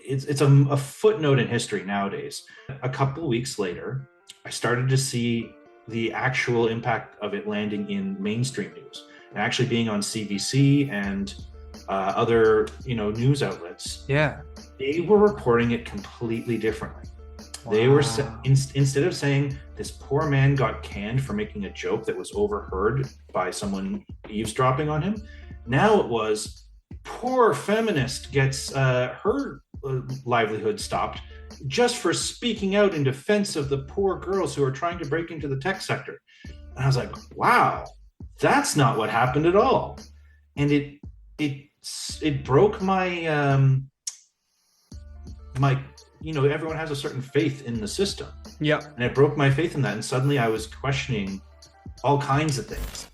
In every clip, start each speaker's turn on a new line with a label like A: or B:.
A: it's a footnote in history nowadays. A couple weeks later, I started to see the actual impact of it landing in mainstream news and actually being on CBC and other news outlets.
B: Yeah.
A: They were reporting it completely differently. They were
B: Wow.
A: instead of saying this poor man got canned for making a joke that was overheard by someone eavesdropping on him, now it was poor feminist gets her livelihood stopped just for speaking out in defense of the poor girls who are trying to break into the tech sector. And I was like, wow, that's not what happened at all. And it it broke my everyone has a certain faith in the system,
B: Yeah.
A: and it broke my faith in that, and suddenly I was questioning all kinds of things.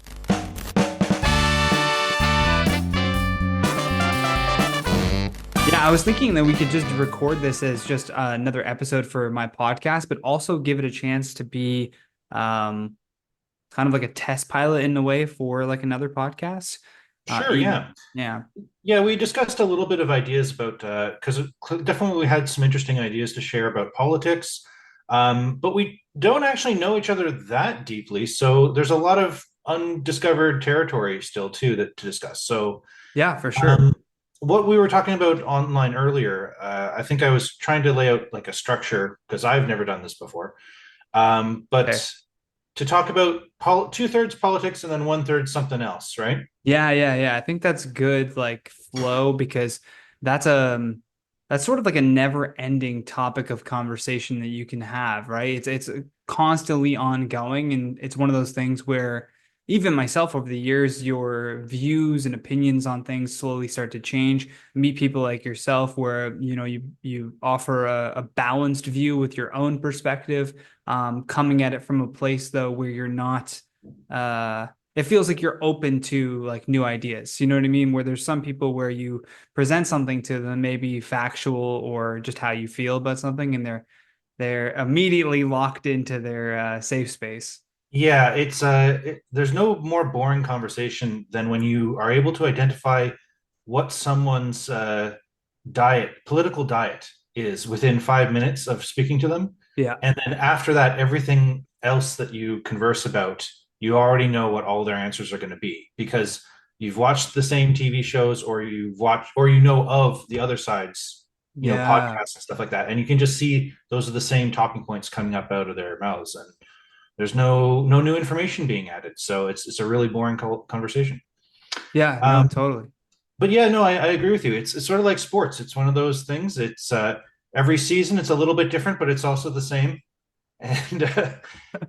B: Yeah, I was thinking that we could just record this as just another episode for my podcast, but also give it a chance to be um, kind of like a test pilot in a way for like another podcast.
A: Sure, yeah.
B: Yeah.
A: Yeah, we discussed a little bit of ideas about because definitely we had some interesting ideas to share about politics, but we don't actually know each other that deeply. So there's a lot of undiscovered territory still too that to discuss. So
B: Yeah, for sure.
A: um, what we were talking about online earlier, I think I was trying to lay out like a structure because I've never done this before.
B: Okay.
A: But to talk about two-thirds politics and then one-third something else, right?
B: Yeah. I think that's good, like flow, because that's that's sort of like a never-ending topic of conversation that you can have, right? It's constantly ongoing, and it's one of those things where even myself over the years, your views and opinions on things slowly start to change. Meet people like yourself, where you offer a balanced view with your own perspective, coming at it from a place though where you're not. It feels like you're open to like new ideas. You know what I mean? Where there's some people where you present something to them, maybe factual or just how you feel about something, and they're immediately locked into their safe space.
A: Yeah, there's no more boring conversation than when you are able to identify what someone's political diet is within 5 minutes of speaking to them.
B: Yeah.
A: And then after that, everything else that you converse about, you already know what all their answers are going to be because you've watched the same TV shows or you've watched or you know of the other side's,
B: Yeah.
A: podcasts and stuff like that. And you can just see those are the same talking points coming up out of their mouths. And there's no new information being added. So it's a really boring conversation.
B: Yeah. No,
A: Um,
B: totally.
A: but yeah, no, I agree with you. It's sort of like sports. It's one of those things. It's every season it's a little bit different, but it's also the same. And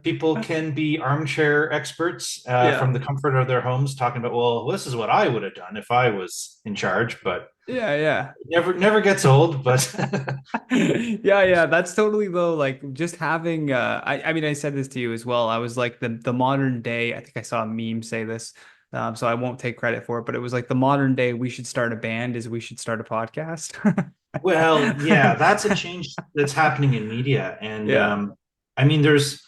A: people can be armchair experts
B: Yeah.
A: from the comfort of their homes, talking about, well, this is what I would have done if I was in charge. But
B: Yeah.
A: it never gets old. But
B: Yeah. That's totally though, like just having I mean I said this to you as well. I was like the modern day, I think I saw a meme say this. So I won't take credit for it, but it was like the modern day we should start a band is we should start a podcast.
A: well, yeah, that's a change that's happening in media, and
B: Yeah.
A: I mean, there's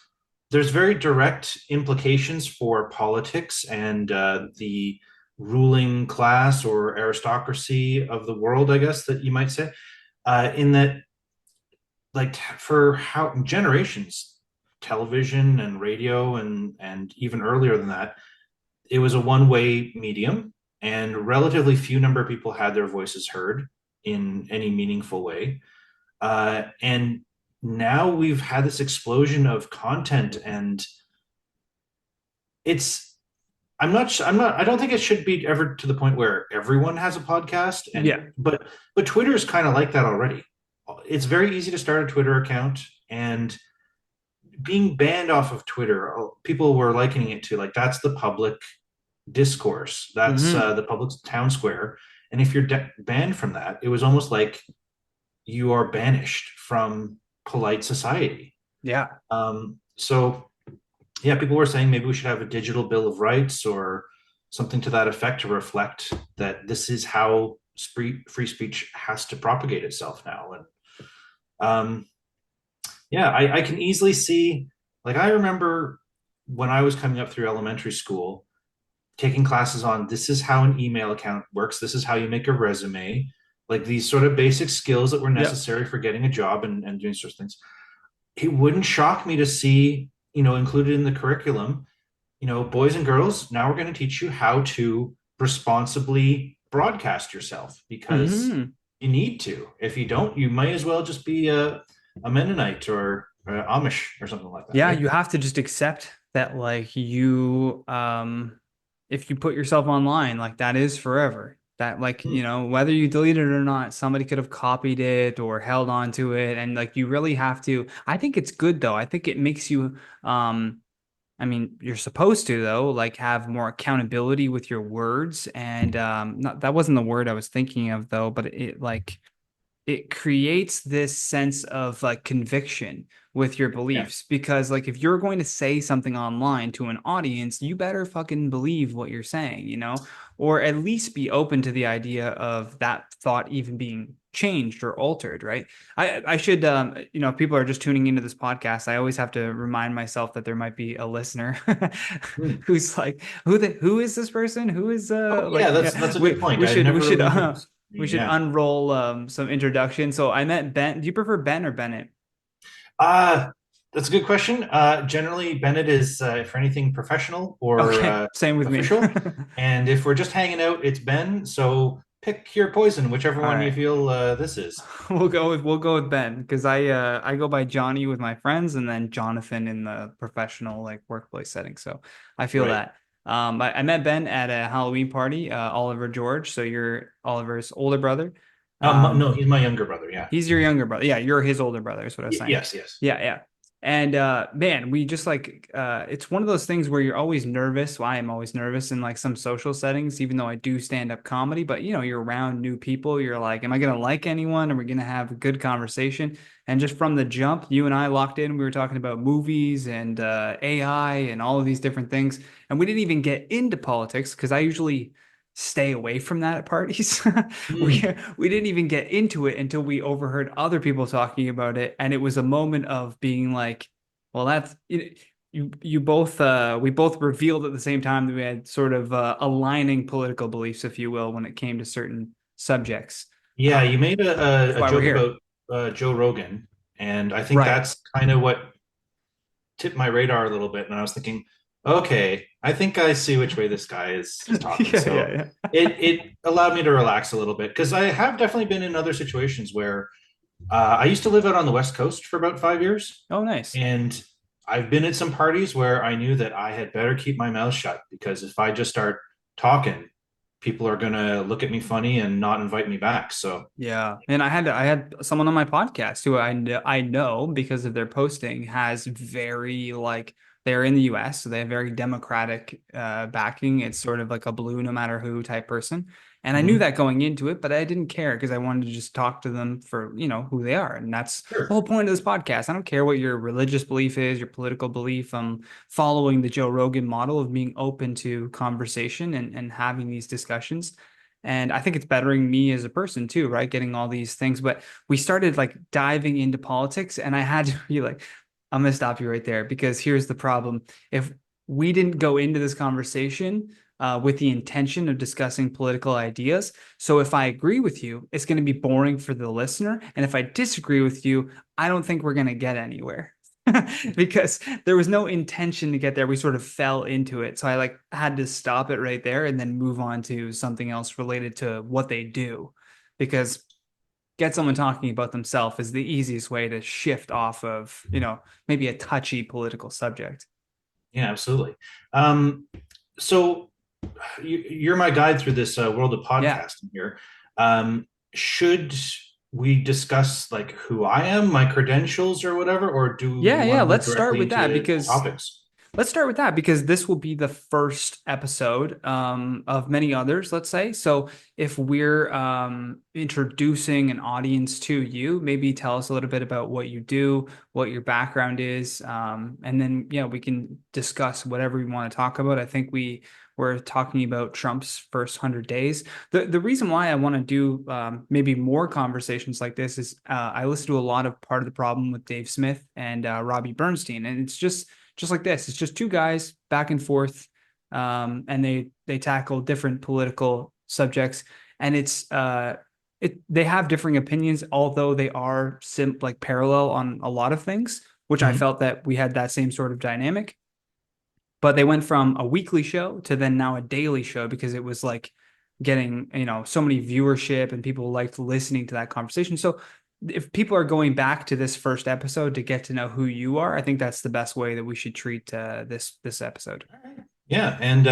A: very direct implications for politics and the ruling class or aristocracy of the world, I guess that you might say, in that, like, for how generations, television and radio and even earlier than that, it was a one-way medium, and relatively few number of people had their voices heard in any meaningful way. And now we've had this explosion of content, and it's I don't think it should be ever to the point where everyone has a podcast, and
B: Yeah.
A: but Twitter is kind of like that already. It's very easy to start a Twitter account, and being banned off of Twitter, people were likening it to like that's the public discourse, that's
B: Hmm.
A: the public town square, and if you're banned from that, it was almost like you are banished from polite society.
B: Yeah.
A: So yeah, people were saying maybe we should have a digital bill of rights or something to that effect to reflect that this is how free speech has to propagate itself now. And um, yeah, I can easily see, like, I remember when I was coming up through elementary school, taking classes on this is how an email account works, this is how you make a resume, like these sort of basic skills that were
B: Yep.
A: necessary for getting a job and doing such things. It wouldn't shock me to see, included in the curriculum, boys and girls, now we're going to teach you how to responsibly broadcast yourself because
B: Hmm.
A: you need to. If you don't, you might as well just be a Mennonite or Amish or something like that,
B: Yeah,
A: right?
B: you have to just accept that like you if you put yourself online, like that is forever. That like,
A: Hmm.
B: whether you delete it or not, somebody could have copied it or held on to it. And like you really have to. I think it's good though. I think it makes you I mean, you're supposed to though, like have more accountability with your words. And not, that wasn't the word I was thinking of though, but it like it creates this sense of like conviction with your
A: Yeah.
B: beliefs because like if you're going to say something online to an audience, you better fucking believe what you're saying, or at least be open to the idea of that thought even being changed or altered, right? I should if people are just tuning into this podcast, I always have to remind myself that there might be a listener
A: Hmm.
B: who's like who is this person? Who is
A: Oh, yeah,
B: like
A: that's a good point.
B: we
A: I
B: should
A: never really noticed.
B: we should
A: Yeah.
B: unroll some introduction. So I met Ben. Do you prefer Ben or Bennett?
A: Uh, that's a good question. Generally, Bennett is for anything professional or
B: Okay, same with me.
A: official. And if we're just hanging out, it's Ben. So pick your poison, whichever
B: All
A: one you
B: right.
A: feel this is.
B: We'll go with Ben because I go by Johnny with my friends and then Jonathan in the professional like workplace setting. So I feel
A: Right.
B: that. I met Ben at a Halloween party, Oliver George. So you're Oliver's older brother.
A: No,
B: Um,
A: he's my younger brother. Yeah.
B: He's your younger brother. Yeah, you're his older brother, is what I was saying.
A: Yes, yes.
B: Yeah, yeah. And man, we just like it's one of those things where you're always nervous. Well, I am always nervous in like some social settings, even though I do stand up comedy, but you're around new people. You're like, am I gonna like anyone? Are we gonna have a good conversation? And just from the jump, you and I locked in. We were talking about movies and AI and all of these different things. And we didn't even get into politics because I usually stay away from that at parties. we
A: Hmm.
B: we didn't even get into it until we overheard other people talking about it, and it was a moment of being like, well, that's you both we both revealed at the same time that we had sort of aligning political beliefs, if you will, when it came to certain subjects.
A: Yeah, you made
B: That's
A: a
B: why we're
A: joke
B: here.
A: about Joe Rogan, and I think
B: Right.
A: that's kind of what tipped my radar a little bit. And I was thinking, okay, I think I see which way this guy is talking.
B: Yeah,
A: So
B: yeah, yeah.
A: it allowed me to relax a little bit because I have definitely been in other situations where I used to live out on the West Coast for about 5 years,
B: Oh, nice.
A: and I've been at some parties where I knew that I had better keep my mouth shut because if I just start talking, people are gonna look at me funny and not invite me back. So,
B: Yeah, and I had someone on my podcast who I know because of their posting has very like they're in the US, so they have very democratic backing. It's sort of like a blue no matter who type person. And I knew
A: mhm,
B: that going into it, but I didn't care because I wanted to just talk to them for, who they are. And that's the
A: sure,
B: whole point of this podcast. I don't care what your religious belief is, your political belief. I'm following the Joe Rogan model of being open to conversation and having these discussions. And I think it's bettering me as a person too, right? Getting all these things. But we started like diving into politics, and I had to be like, I'm going to stop you right there because here's the problem. If we didn't go into this conversation with the intention of discussing political ideas, so if I agree with you, it's going to be boring for the listener. And if I disagree with you, I don't think we're going to get anywhere. because there was no intention to get there. We sort of fell into it. So I like had to stop it right there and then move on to something else related to what they do. Because get someone talking about themselves is the easiest way to shift off of, maybe a touchy political subject.
A: yeah, absolutely. So you're my guide through this world of
B: Yeah.
A: podcasting here. Should we discuss like who I am, my credentials, or whatever, or do
B: Yeah,
A: we want
B: yeah.
A: to move
B: Let's start
A: directly
B: with that
A: into
B: because
A: topics?
B: this will be the first episode of many others, let's say. So if we're introducing an audience to you, maybe tell us a little bit about what you do, what your background is, and then yeah, we can discuss whatever we want to talk about. I think we were talking about Trump's first 100 days. The reason why I want to do maybe more conversations like this is I listen to a lot of Part of the Problem with Dave Smith and Robbie Bernstein, and it's just like this. It's just two guys back and forth, and they tackle different political subjects, and it's they have differing opinions, although they are like parallel on a lot of things, which I
A: Mhm.
B: felt that we had that same sort of dynamic. But they went from a weekly show to then now a daily show because it was like getting, so many viewership and people liked listening to that conversation. So if people are going back to this first episode to get to know who you are, I think that's the best way that we should treat this episode.
A: Yeah, and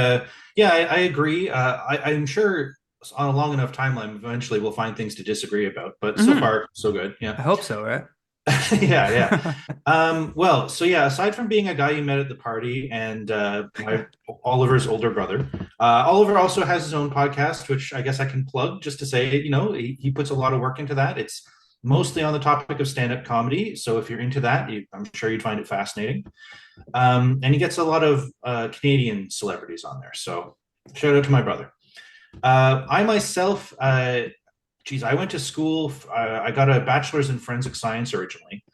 A: yeah, I agree. I'm sure on a long enough timeline, eventually we'll find things to disagree about. But so
B: Hmm.
A: far, so good. Yeah,
B: I hope so, right?
A: yeah, yeah. Well, so yeah, aside from being a guy you met at the party and my Oliver's older brother, Oliver also has his own podcast, which I guess I can plug just to say, he puts a lot of work into that. It's mostly on the topic of stand-up comedy. So if you're into that, I'm sure you'd find it fascinating. And he gets a lot of Canadian celebrities on there. So shout out to my brother. I myself, I went to school. I got a bachelor's in forensic science originally,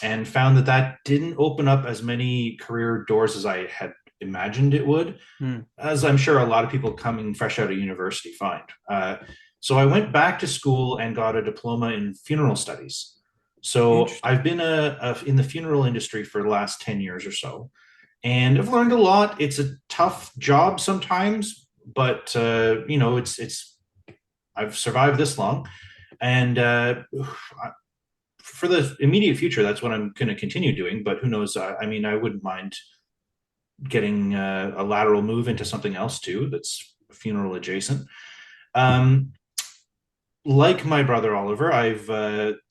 A: and found that that didn't open up as many career doors as I had imagined it would,
B: Hmm.
A: as I'm sure a lot of people coming fresh out of university find. So I went back to school and got a diploma in funeral studies. So
B: Interesting.
A: I've been in the funeral industry for the last 10 years or so, and I've learned a lot. It's a tough job sometimes, but it's I've survived this long, and for the immediate future, that's what I'm going to continue doing. But who knows? I mean, I wouldn't mind getting a lateral move into something else too that's funeral adjacent. Um, like my brother Oliver, I've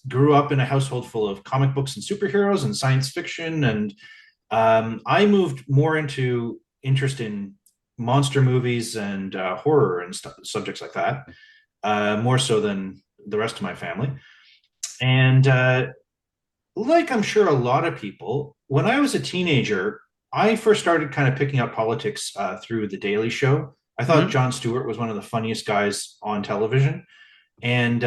A: grew up in a household full of comic books and superheroes and science fiction, and I moved more into interest in monster movies and horror and subjects like that, more so than the rest of my family. And like I'm sure a lot of people, when I was a teenager, I first started kind of picking up politics through The Daily Show. I thought
B: Hmm.
A: Jon Stewart was one of the funniest guys on television. And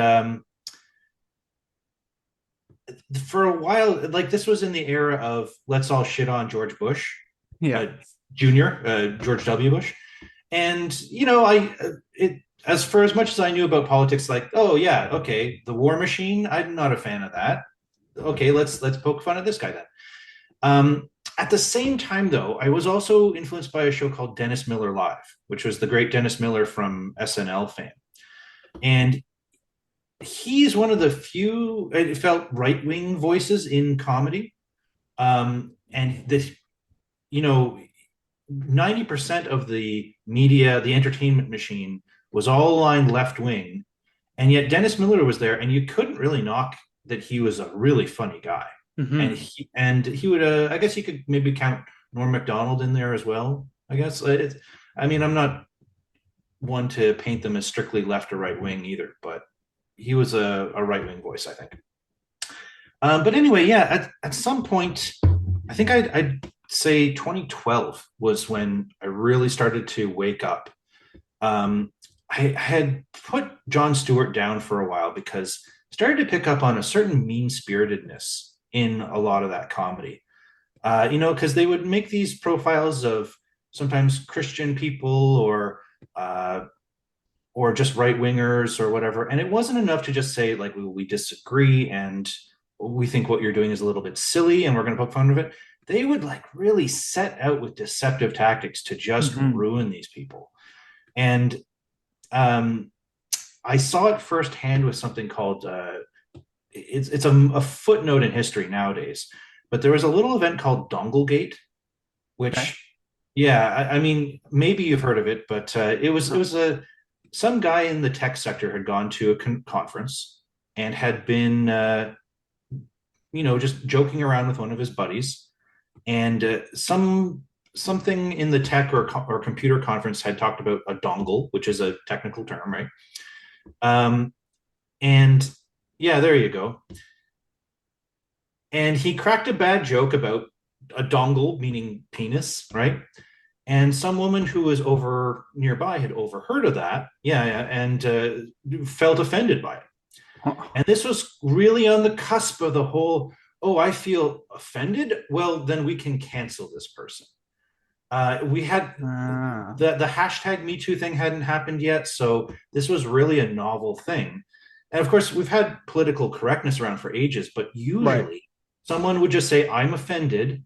A: for a while, like this was in the era of let's all shit on George Bush,
B: Yeah.
A: uh, Jr., George W. Bush. And, it, as for as much as I knew about politics, like, oh, yeah, okay, the war machine, I'm not a fan of that. Okay, let's poke fun at this guy then. At the same time, though, I was also influenced by a show called Dennis Miller Live, which was the great Dennis Miller from SNL fame. And he's one of the few, it felt, right wing voices in comedy. And this, you know, 90% of the media, the entertainment machine, was all aligned left wing. And yet Dennis Miller was there, and you couldn't really knock that he was a really funny guy. And
B: Hmm.
A: he would, I guess you could maybe count Norm Macdonald in there as well. I guess. I mean, I'm not one to paint them as strictly left or right wing either, but he was a right wing voice, I think. But anyway, yeah, at some point, I think I'd say 2012 was when I really started to wake up. Um, I had put Jon Stewart down for a while because I started to pick up on a certain mean spiritedness in a lot of that comedy. Because they would make these profiles of sometimes Christian people uh, or just right wingers or whatever, and it wasn't enough to just say like we disagree and we think what you're doing is a little bit silly and we're going to poke fun of it. They would like really set out with deceptive tactics to just
B: Hmm.
A: ruin these people. And um, I saw it firsthand with something called it's a footnote in history nowadays, but there was a little event called Donglegate,
B: Okay.
A: which yeah, I mean maybe you've heard of it, but it was a some guy in the tech sector had gone to a conference and had been just joking around with one of his buddies, and something in the tech or computer conference had talked about a dongle, which is a technical term, right? Um, and yeah, there you go. And he cracked a bad joke about a dongle, meaning penis, right? And some woman who was over nearby had overheard of that, yeah, yeah, and felt offended by it. And this was really on the cusp of the whole, oh, I feel offended. Well, then we can cancel this person. We had
B: Ah.
A: the hashtag Me Too thing hadn't happened yet, so this was really a novel thing. And of course, we've had political correctness around for ages, but
B: Right.
A: usually someone would just say, I'm offended.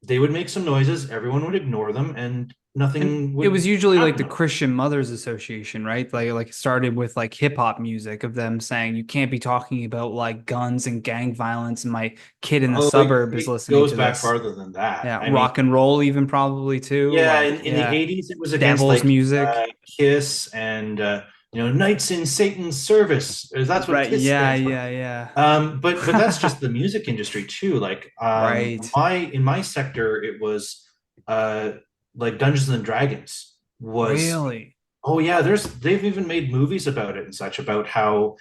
A: They would make some noises, everyone would ignore them, and
B: And
A: nothing
B: it
A: would
B: was usually like
A: happen
B: the
A: about it.
B: Christian Mothers Association, right? Like it started with like hip hop music of them saying you can't be talking about like guns and gang violence and my kid in the
A: Oh,
B: suburb is
A: it
B: listening
A: goes
B: to
A: back
B: this.
A: farther than that.
B: Yeah,
A: I mean,
B: rock and roll even probably too.
A: yeah,
B: Like,
A: in the
B: yeah,
A: 80s, it was against
B: devil's
A: like
B: music.
A: Kiss and Knights in Satan's Service. That's what
B: Right.
A: Kiss
B: Yeah,
A: stands for.
B: yeah, yeah.
A: But that's just the music industry too. Like
B: Right.
A: my in my sector, it was uh, like Dungeons and Dragons was.
B: Really?
A: Oh yeah, they've even made movies about it and such about how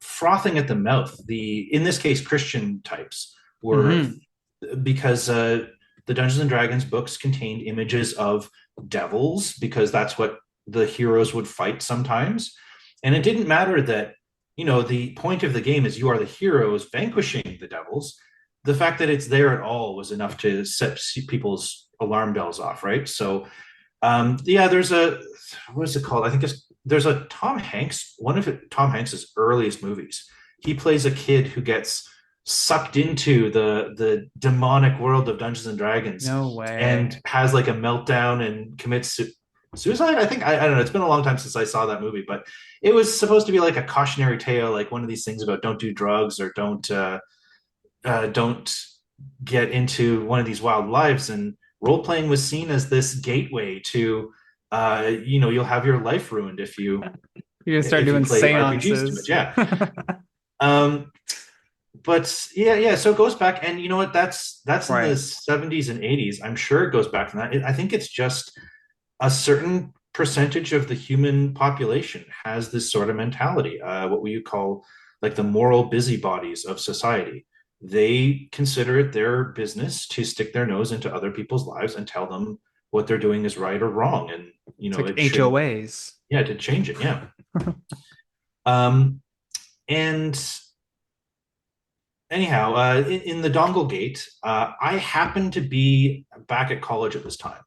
A: frothing at the mouth the in this case Christian types were
B: Hmm.
A: because the Dungeons and Dragons books contained images of devils because that's what the heroes would fight sometimes. And it didn't matter that, the point of the game is you are the heroes vanquishing the devils. The fact that it's there at all was enough to set people's alarm bells off, right? So, yeah, there's what is it called? I think there's a Tom Hanks, one of Tom Hanks's earliest movies. He plays a kid who gets sucked into the demonic world of Dungeons and Dragons
B: No
A: and
B: way.
A: has like a meltdown and commits suicide. I think I don't know. It's been a long time since I saw that movie, but it was supposed to be like a cautionary tale, like one of these things about don't do drugs or don't get into one of these wild lives. And role playing was seen as this gateway to, you'll have your life ruined if you
B: You're gonna start
A: if you
B: doing
A: play RPGs too much.
B: seances.
A: Yeah. Um, but yeah. So it goes back, and you know what? That's in the
B: Right.
A: 70s and 80s. I'm sure it goes back from that. I think it's just a certain percentage of the human population has this sort of mentality. What we call like the moral busybodies of society. They consider it their business to stick their nose into other people's lives and tell them what they're doing is right or wrong, and
B: It's like
A: it should,
B: HOAs.
A: yeah, to change it, yeah. Um, and anyhow, in the Donglegate, I happened to be back at college at this time,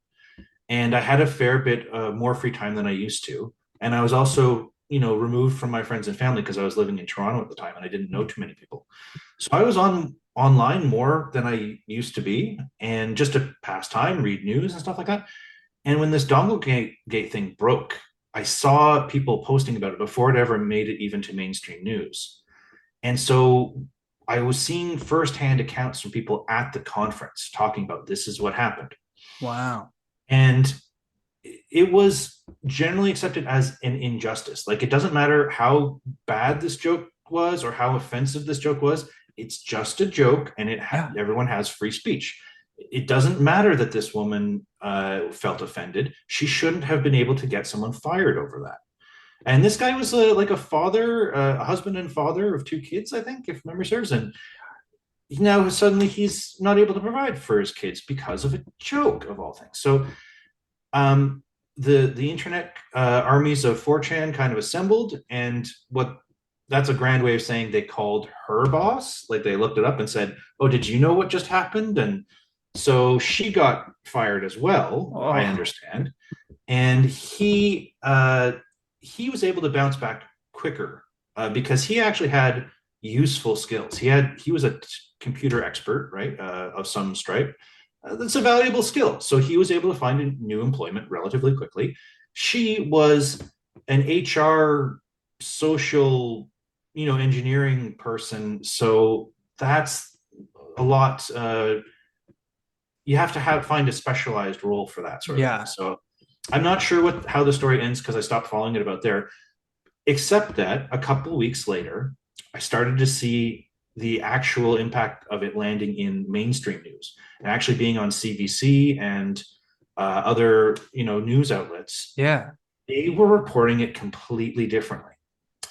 A: and I had a fair bit more free time than I used to. And I was also, removed from my friends and family because I was living in Toronto at the time, and I didn't know too many people. So I was online more than I used to be, and just to pass time, read news and stuff like that. And when this Donglegate thing broke, I saw people posting about it before it ever made it even to mainstream news. And so I was seeing firsthand accounts from people at the conference talking about this is what happened.
B: Wow.
A: And it was generally accepted as an injustice. Like it doesn't matter how bad this joke was or how offensive this joke was. It's just a joke, and
B: Yeah.
A: everyone has free speech. It doesn't matter that this woman felt offended. She shouldn't have been able to get someone fired over that. And this guy was like a father, a husband and father of two kids, I think, if memory serves. And now suddenly he's not able to provide for his kids because of a joke of all things. So um, the internet armies of 4chan kind of assembled, and what that's a grand way of saying they called her boss. Like they looked it up and said, "Oh, did you know what just happened?" And so she got fired as well. I
B: Oh,
A: understand, and he was able to bounce back quicker because he actually had useful skills. He was a computer expert, right, of some stripe. That's a valuable skill. So he was able to find a new employment relatively quickly. She was an HR social, engineering person. So that's a lot. You have to find a specialized role for that sort of thing.
B: yeah.
A: So I'm not sure how the story ends because I stopped following it about there. Except that a couple weeks later, I started to see the actual impact of it landing in mainstream news and actually being on CBC and other news outlets.
B: Yeah.
A: They were reporting it completely differently.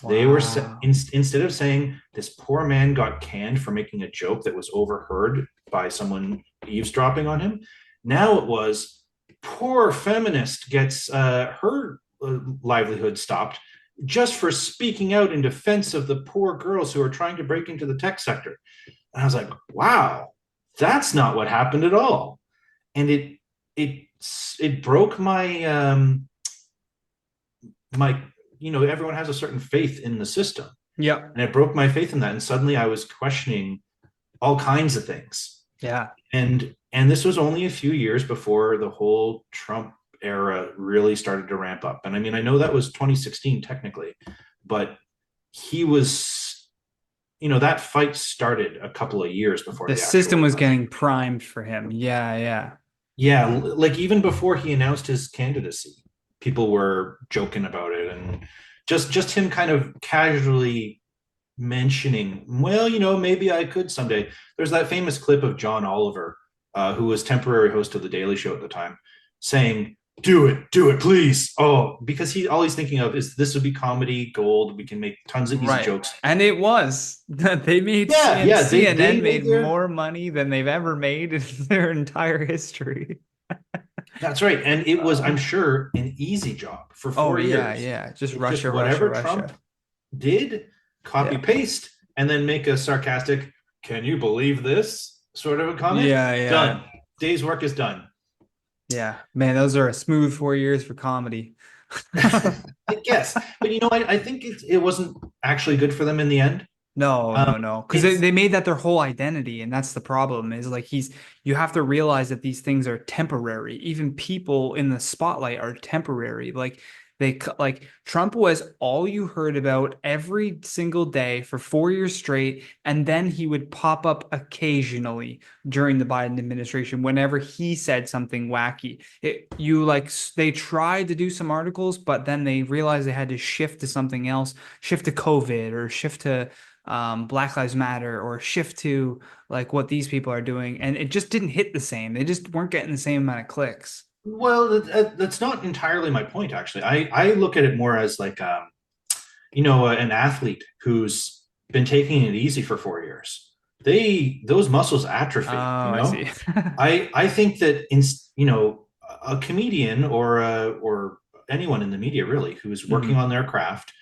A: They were
B: Wow.
A: instead of saying this poor man got canned for making a joke that was overheard by someone eavesdropping on him. Now it was poor feminist gets her livelihood stopped just for speaking out in defense of the poor girls who are trying to break into the tech sector. And I was like, wow, that's not what happened at all. And it broke my everyone has a certain faith in the system,
B: Yep.
A: and it broke my faith in that. And suddenly I was questioning all kinds of things.
B: Yeah.
A: And this was only a few years before the whole Trump era really started to ramp up. And I mean, I know that was 2016 technically, but he was, that fight started a couple of years before
B: The
A: the actual
B: system was
A: election.
B: getting primed for him. Yeah, yeah.
A: Yeah, like even before he announced his candidacy, people were joking about it, and just him kind of casually mentioning, well, maybe I could someday. There's that famous clip of John Oliver, who was temporary host of the Daily Show at the time, saying, do it, please. Oh, because all he's thinking of is this would be comedy gold. We can make tons of easy
B: Right.
A: jokes.
B: And it was. They made
A: Yeah, yeah, they
B: CNN
A: made
B: made
A: their
B: more money than they've ever made in their entire history.
A: That's right. And it was, I'm
B: Uh,
A: sure, an easy job for
B: oh
A: four
B: yeah,
A: years.
B: yeah. Just
A: It's just
B: Russia, Russia,
A: whatever Trump
B: Russia.
A: did, copy
B: Yeah.
A: paste, and then make a sarcastic, can you believe this sort of a comment?
B: Yeah, yeah.
A: Done. Day's work is done.
B: Yeah. Man, those are a smooth 4 years for comedy.
A: I guess. But I think it wasn't actually good for them in the end.
B: No,
A: Um,
B: no, no. Because
A: it's
B: they made that their whole identity, and that's the problem, is like you have to realize that these things are temporary. Even people in the spotlight are temporary. Like Trump was all you heard about every single day for 4 years straight, and then he would pop up occasionally during the Biden administration whenever he said something wacky. They tried to do some articles, but then they realized they had to shift to something else, shift to COVID or shift to Black Lives Matter or shift to like what these people are doing, and it just didn't hit the same. They just weren't getting the same amount of clicks.
A: Well, that's not entirely my point, actually. I look at it more as like, an athlete who's been taking it easy for 4 years. Those muscles
B: Oh,
A: atrophy.
B: I see.
A: I think that a comedian or anyone in the media really who's working
B: Mhm.
A: on their craft,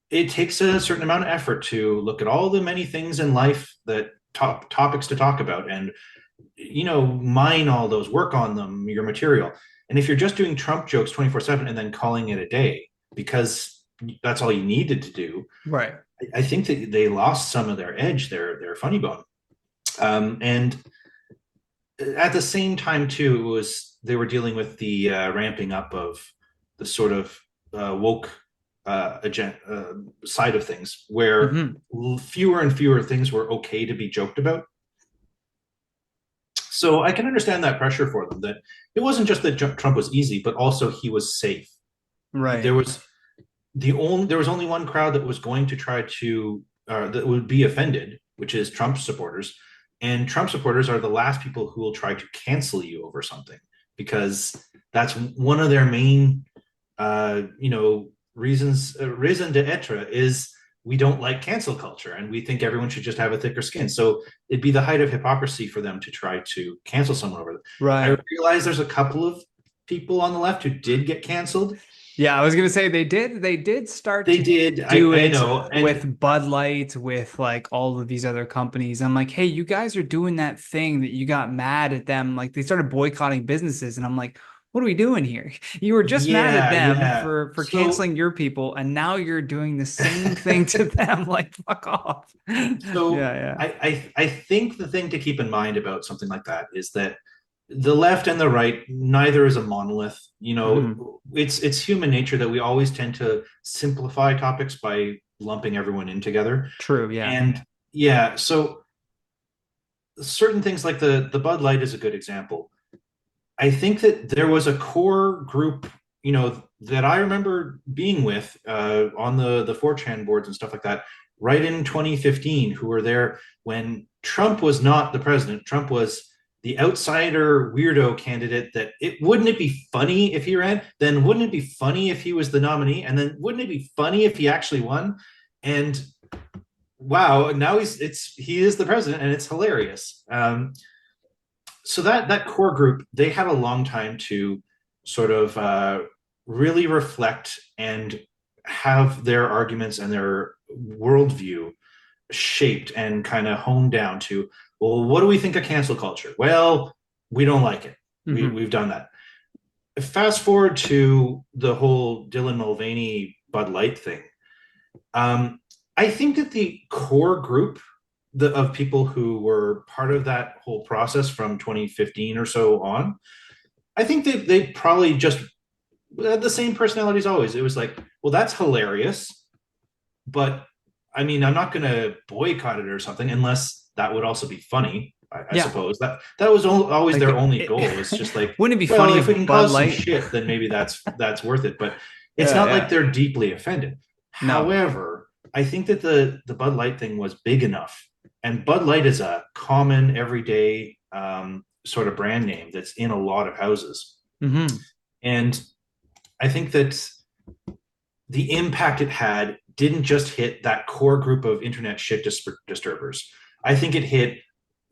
A: it takes a certain amount of effort to look at all the many things in life that topics to talk about, and mine all those, work on them, your material. And if you're just doing Trump jokes 24/7 and then calling it a day because that's all you needed to do,
B: Right.
A: I think that they lost some of their edge, their funny bone. And at the same time, too, they were dealing with the ramping up of the sort of woke side of things, where
B: Hmm.
A: fewer and fewer things were okay to be joked about. So I can understand that pressure for them. That it wasn't just that Trump was easy, but also he was safe.
B: Right.
A: There was only one crowd that was going to try to that would be offended, which is Trump supporters. And Trump supporters are the last people who will try to cancel you over something, because that's one of their main, reasons. Raison d'être is we don't like cancel culture, and we think everyone should just have a thicker skin. So it'd be the height of hypocrisy for them to try to cancel someone over. I
B: Right.
A: realize there's a couple of people on the left who did get canceled.
B: Yeah, I was gonna say they did start
A: They
B: to
A: did.
B: do
A: I
B: it
A: know. And
B: with Bud Light, with like all of these other companies. I'm like, hey, you guys are doing that thing that you got mad at them. Like they started boycotting businesses, and I'm like, what are we doing here? You were just mad at
A: yeah,
B: them
A: yeah.
B: for
A: So
B: canceling your people, and now you're doing the same thing to them. Like, fuck off. Yeah,
A: so
B: yeah.
A: I think the thing to keep in mind about something like that is that the left and the right, neither is a monolith.
B: Mhm.
A: It's human nature that we always tend to simplify topics by lumping everyone in together.
B: True, yeah.
A: And yeah, so certain things like the Bud Light is a good example. I think that there was a core group, that I remember being with on the 4chan boards and stuff like that, right in 2015, who were there when Trump was not the president. Trump was the outsider weirdo candidate. That wouldn't it be funny if he ran? Then wouldn't it be funny if he was the nominee? And then wouldn't it be funny if he actually won? And wow, now he is the president, and it's hilarious. So that core group, they had a long time to sort of really reflect and have their arguments and their worldview shaped and kind of honed down to, well, what do we think of cancel culture? Well, we don't like it.
B: Hmm.
A: We've done that. Fast forward to the whole Dylan Mulvaney Bud Light thing. Um, I think that the core group of people who were part of that whole process from 2015 or so on, I think they probably just had the same personalities always. It was like, well, that's hilarious, but I mean, I'm not going to boycott it or something unless that would also be funny. I
B: Yeah.
A: suppose that was always
B: Like
A: their only goal. It's just like,
B: wouldn't it be
A: well,
B: funny
A: if
B: if
A: we can
B: Bud
A: cause some
B: Light?
A: shit, then maybe that's worth it. But it's
B: Yeah,
A: not like
B: yeah.
A: they're deeply offended.
B: No.
A: However, I think that the Bud Light thing was big enough, and Bud Light is a common everyday sort of brand name that's in a lot of houses,
B: Hmm.
A: and I think that the impact it had didn't just hit that core group of internet shit disturbers. I think it hit,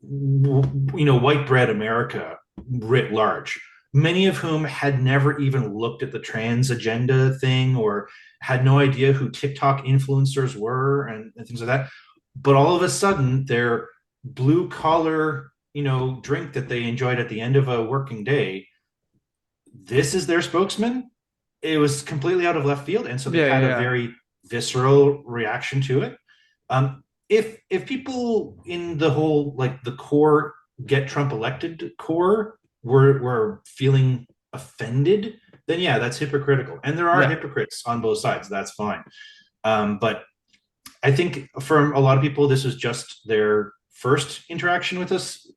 A: white bread America writ large, many of whom had never even looked at the trans agenda thing or had no idea who TikTok influencers were and things like that. But all of a sudden, their blue collar, drink that they enjoyed at the end of a working day, this is their spokesman. It was completely out of left field, and so they
B: Yeah,
A: had a
B: yeah.
A: very visceral reaction to it. If people in the whole like the core get Trump elected core were feeling offended, then yeah, that's hypocritical, and there are
B: Yeah.
A: hypocrites on both sides. That's fine, but I think for a lot of people, this was just their first interaction with this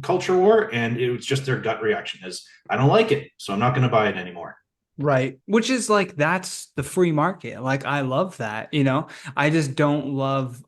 A: culture war, and it was just their gut reaction is, I don't like it, so I'm not going to buy it anymore.
B: Right. Which is like that's the free market. Like I love that, you know. I just don't love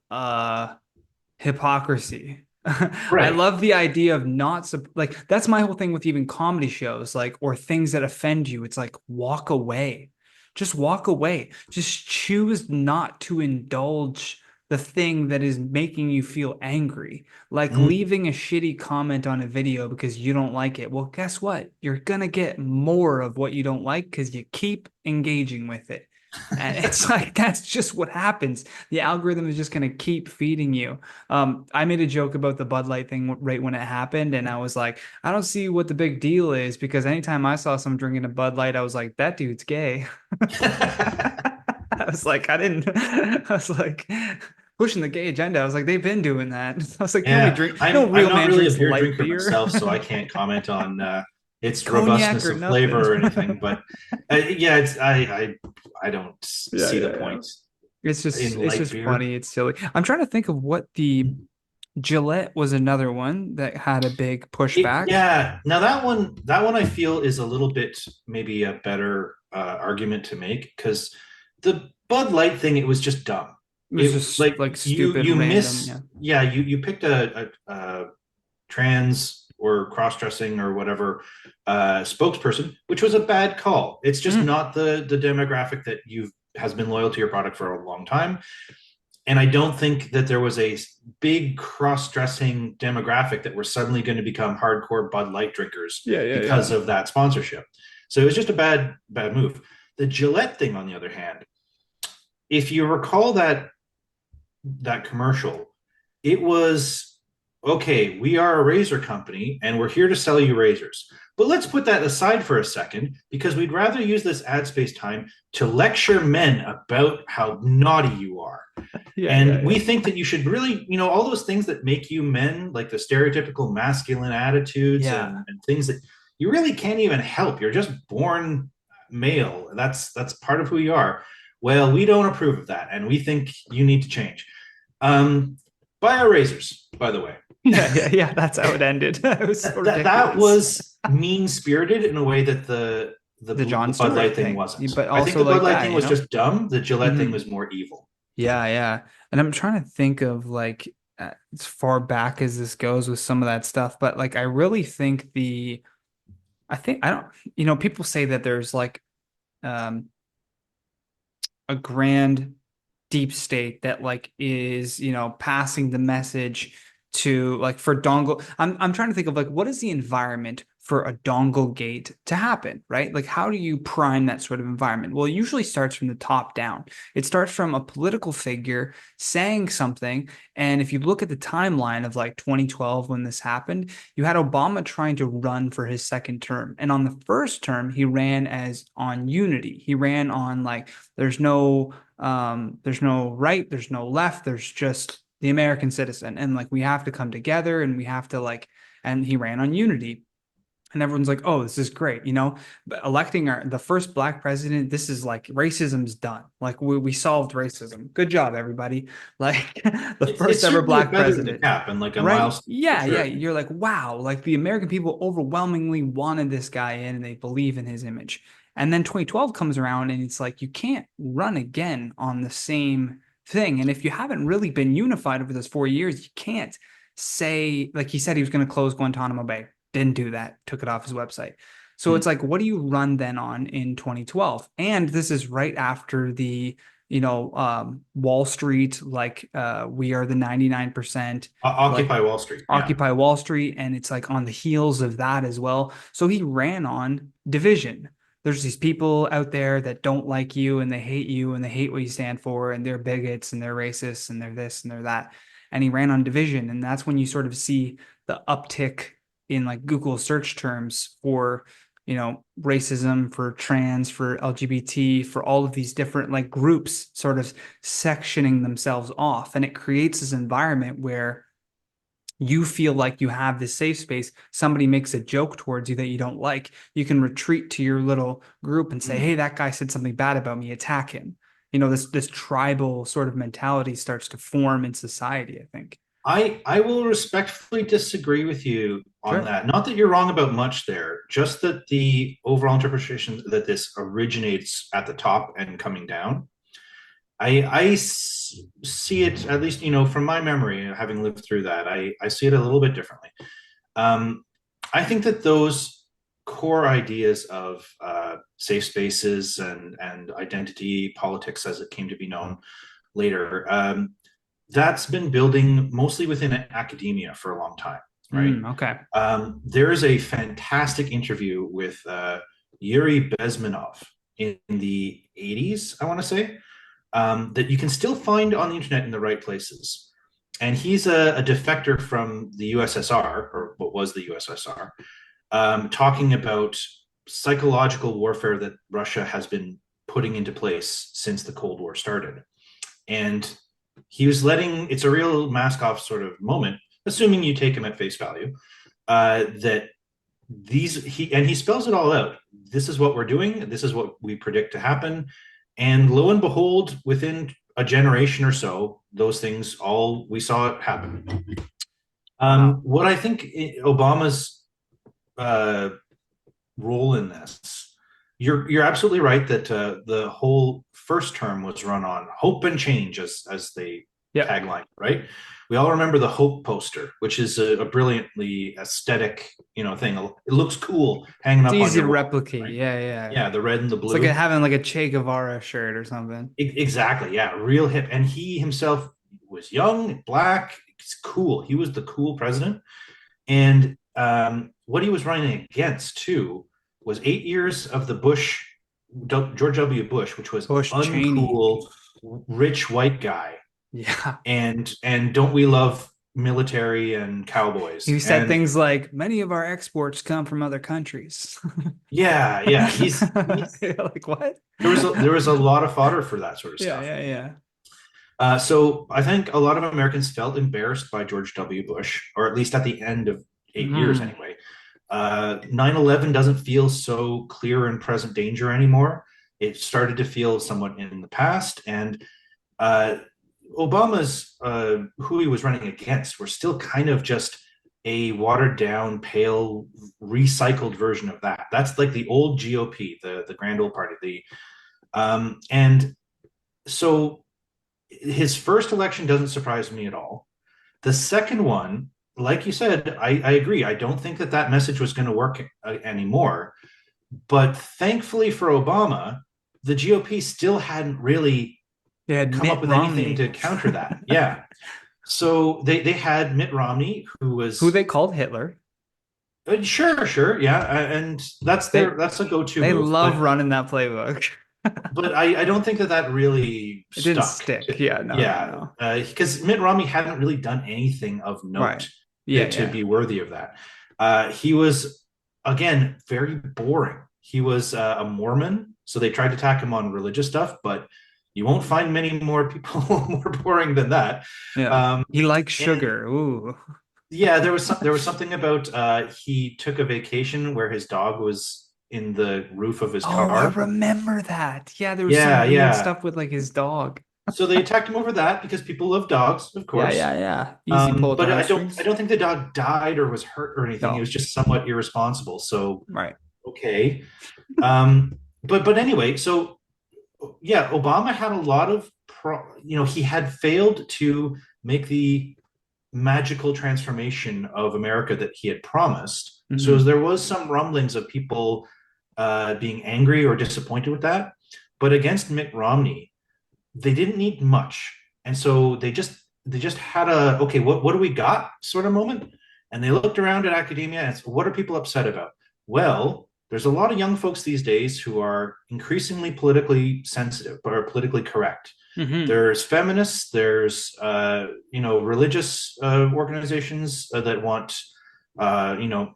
B: hypocrisy. I
A: Right.
B: love the idea of not like that's my whole thing with even comedy shows, like or things that offend you. It's like walk away. Just walk away. Just choose not to indulge the thing that is making you feel angry. Like
A: Mm.
B: leaving a shitty comment on a video because you don't like it. Well, guess what? You're gonna get more of what you don't like because you keep engaging with it. And it's like that's just what happens. The algorithm is just going to keep feeding you. I made a joke about the Bud Light thing right when it happened, and I was like, I don't see what the big deal is because anytime I saw someone drinking a Bud Light, I was like, that dude's gay. I was like, I was like, pushing the gay agenda. I was like, they've been doing that. I was like, nobody
A: Yeah,
B: drink, no
A: I'm
B: real
A: not
B: man
A: really a
B: drinks
A: beer
B: light
A: drinker
B: beer,
A: myself, so I can't comment on its
B: cognac
A: robustness
B: or
A: of
B: nothing.
A: flavor or anything. But yeah, I don't
B: Yeah,
A: see the
B: yeah, yeah.
A: point
B: It's
A: in
B: it's
A: light
B: just
A: beer.
B: funny. It's silly. I'm trying to think of what the Gillette was another one that had a big pushback.
A: Yeah, now that one I feel is a little bit maybe a better argument to make because the Bud Light thing, it was just dumb.
B: It was
A: It
B: just
A: like
B: like
A: you
B: stupid,
A: you
B: random.
A: miss
B: Yeah.
A: yeah you picked a trans or cross-dressing or whatever spokesperson, which was a bad call. It's just
B: Mm.
A: not the demographic that you've has been loyal to your product for a long time. And I don't think that there was a big cross-dressing demographic that were suddenly going to become hardcore Bud Light drinkers
B: Yeah, yeah,
A: because
B: yeah.
A: of that sponsorship. So it was just a bad move. The Gillette thing, on the other hand, if you recall that commercial, it was, okay, we are a razor company and we're here to sell you razors. But let's put that aside for a second because we'd rather use this ad space time to lecture men about how naughty you are.
B: Yeah, yeah,
A: And we
B: yeah.
A: think that you should really, all those things that make you men, like the stereotypical masculine attitudes
B: Yeah.
A: and things that you really can't even help. You're just born male. That's part of who you are. Well, we don't approve of that, and we think you need to change. Um, buy our razors, by the way.
B: Yeah, yeah, yeah. That's how it ended. It was so
A: That
B: ridiculous.
A: was mean spirited in a way that
B: The
A: the
B: John
A: Bud Light
B: Stewart
A: thing
B: thing,
A: wasn't.
B: but
A: I think
B: also
A: the Bud
B: like
A: Light
B: that,
A: thing
B: you
A: was
B: know?
A: just dumb. The Gillette thing
B: Hmm.
A: was more evil.
B: Yeah, yeah. And I'm trying to think of like as far back as this goes with some of that stuff, but like I really think I think I don't, people say that there's like um a grand deep state that like is, passing the message to like for Dongle. I'm trying to think of like what is the environment for a Donglegate to happen, right? Like, how do you prime that sort of environment? Well, it usually starts from the top down. It starts from a political figure saying something. And if you look at the timeline of like 2012 when this happened, you had Obama trying to run for his second term. And on the first term, he ran as on unity. He ran on like, there's no right, there's no left, there's just the American citizen. And like, we have to come together and we have to like, and he ran on unity. And everyone's like, "Oh, this is great," But electing the first black president, this is like racism's done. Like we solved racism. Good job, everybody. Like the
A: It's
B: first ever
A: certainly a
B: black
A: feather in the
B: president,
A: cap and like a
B: right?
A: milestone for
B: Yeah, yeah.
A: sure.
B: You're like, wow. Like the American people overwhelmingly wanted this guy in, and they believe in his image. And then 2012 comes around, and it's like you can't run again on the same thing. And if you haven't really been unified over those 4 years, you can't say like he said he was going to close Guantanamo Bay. Didn't do that, took it off his website. So it's
A: Mm.
B: like, what do you run then on in 2012? And this is right after the, Wall Street, like we are the 99%, like
A: Occupy Wall Street. Yeah.
B: Occupy Wall Street. And it's like on the heels of that as well. So he ran on division. There's these people out there that don't like you and they hate you and they hate what you stand for and they're bigots and they're racists and they're this and they're that. And he ran on division. And that's when you sort of see the uptick in like Google search terms for, racism, for trans, for LGBT, for all of these different like groups sort of sectioning themselves off. And it creates this environment where you feel like you have this safe space. Somebody makes a joke towards you that you don't like. You can retreat to your little group and say,
A: Mm.
B: hey, that guy said something bad about me, attack him. This tribal sort of mentality starts to form in society, I think.
A: I will respectfully disagree with you on
B: Sure.
A: that. Not that you're wrong about much there, just that the overall interpretation that this originates at the top and coming down. See it, at least from my memory, having lived through that. I see it a little bit differently. Um, I think that those core ideas of safe spaces and identity politics, as it came to be known later, that's been building mostly within academia for a long time, right?
B: Okay.
A: There is a fantastic interview with Yuri Bezmenov in the 80s, I want to say, that you can still find on the internet in the right places. And he's a defector from the USSR, or what was the USSR, talking about psychological warfare that Russia has been putting into place since the Cold War started. And he was letting, it's a real mask off sort of moment, assuming you take him at face value, that he spells it all out. This is what we're doing. This is what we predict to happen. And lo and behold, within a generation or so, those things all we saw it happen.
B: Wow.
A: What I think Obama's uh, role in this, you're absolutely right that the whole first term was run on hope and change, as they
B: Yep.
A: tagline, right? We all remember the hope poster, which is a brilliantly aesthetic, thing. It looks cool hanging
B: It's
A: up on
B: easy
A: your
B: to
A: wall,
B: replicate.
A: right?
B: Yeah, yeah.
A: Yeah, the red and the
B: It's like
A: blue.
B: having like a Che Guevara shirt or something.
A: Exactly. Yeah, real hip. And he himself was young, black. It's cool. He was the cool president. And what he was running against too was 8 years of the George W. Bush, which was
B: Bush Cheney.
A: uncool, rich white guy.
B: Yeah.
A: And don't we love military and
B: He
A: cowboys?
B: said
A: And
B: things like, many of our exports come from other countries.
A: yeah, yeah, he's
B: Like, what?
A: there was a lot of fodder for that sort of
B: Yeah,
A: stuff.
B: yeah, yeah.
A: So I think a lot of Americans felt embarrassed by George W. Bush, or at least at the end of 8 years
B: Hmm.
A: anyway. 9/11 doesn't feel so clear and present danger anymore. It started to feel somewhat in the past. And uh, Obama's, who he was running against, were still kind of just a watered down, pale, recycled version of that. That's like the old GOP, the grand old party. And so his first election doesn't surprise me at all. The second one, like you said, I agree. I don't think that message was going to work anymore. But thankfully for Obama, the GOP still hadn't really
B: They had
A: come
B: Mitt
A: up with anything
B: Romney,
A: to counter that. Yeah. So they had Mitt Romney, who
B: who
A: was
B: they called Hitler.
A: Sure, yeah, and
B: They
A: that's a go-to
B: they
A: move,
B: love running that playbook.
A: but I don't think that that really
B: It didn't
A: stuck.
B: stick. Yeah, no, no,
A: Yeah,
B: no.
A: because Mitt Romney hadn't really done anything of
B: Right.
A: note
B: Yeah,
A: to
B: yeah.
A: be worthy of that. He was, again, very boring. He was a Mormon, so they tried to attack him on religious stuff, but you won't find many more people more boring than that.
B: Yeah.
A: Um,
B: He likes
A: and
B: sugar. Ooh.
A: yeah, there was something about he took a vacation where his dog was in the roof of his
B: Oh, I
A: car.
B: remember that. Yeah, there was some
A: Yeah,
B: weird
A: yeah.
B: stuff with like his dog.
A: So they attacked him over that because people love dogs, of
B: Yeah, yeah,
A: course.
B: yeah. Easy pull at the
A: But I
B: heartstrings.
A: don't think the dog died or was hurt or anything. It was
B: No.
A: just somewhat irresponsible. So
B: Right.
A: okay. Um, but anyway, so yeah, Obama had a lot of he had failed to make the magical transformation of America that he had promised. So
B: Hmm.
A: there was some rumblings of people being angry or disappointed with that. But against Mitt Romney, they didn't need much, and so they just had a okay, what do we got sort of moment, and they looked around at academia and said, what are people upset about? Well, there's a lot of young folks these days who are increasingly politically sensitive or politically correct.
B: Hmm.
A: There's feminists, there's religious organizations that want you know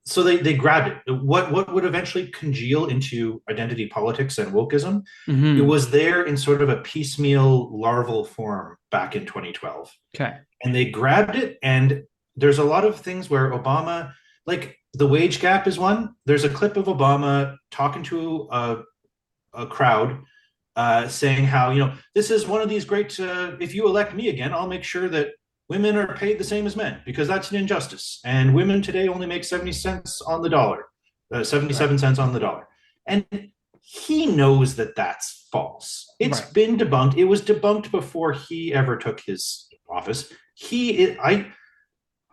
A: so they grabbed it. What would eventually congeal into identity politics and wokeism, it
B: Hmm.
A: was there in sort of a piecemeal larval form back in 2012.
B: Okay.
A: And they grabbed it. And there's a lot of things where Obama, like the wage gap is one. There's a clip of Obama talking to a crowd saying how, this is one of these great, if you elect me again, I'll make sure that women are paid the same as men because that's an injustice. And women today only make 70 cents on the dollar,
B: Right.
A: 77 cents on the dollar. And he knows that that's false. It's
B: Right.
A: been debunked. It was debunked before he ever took his office.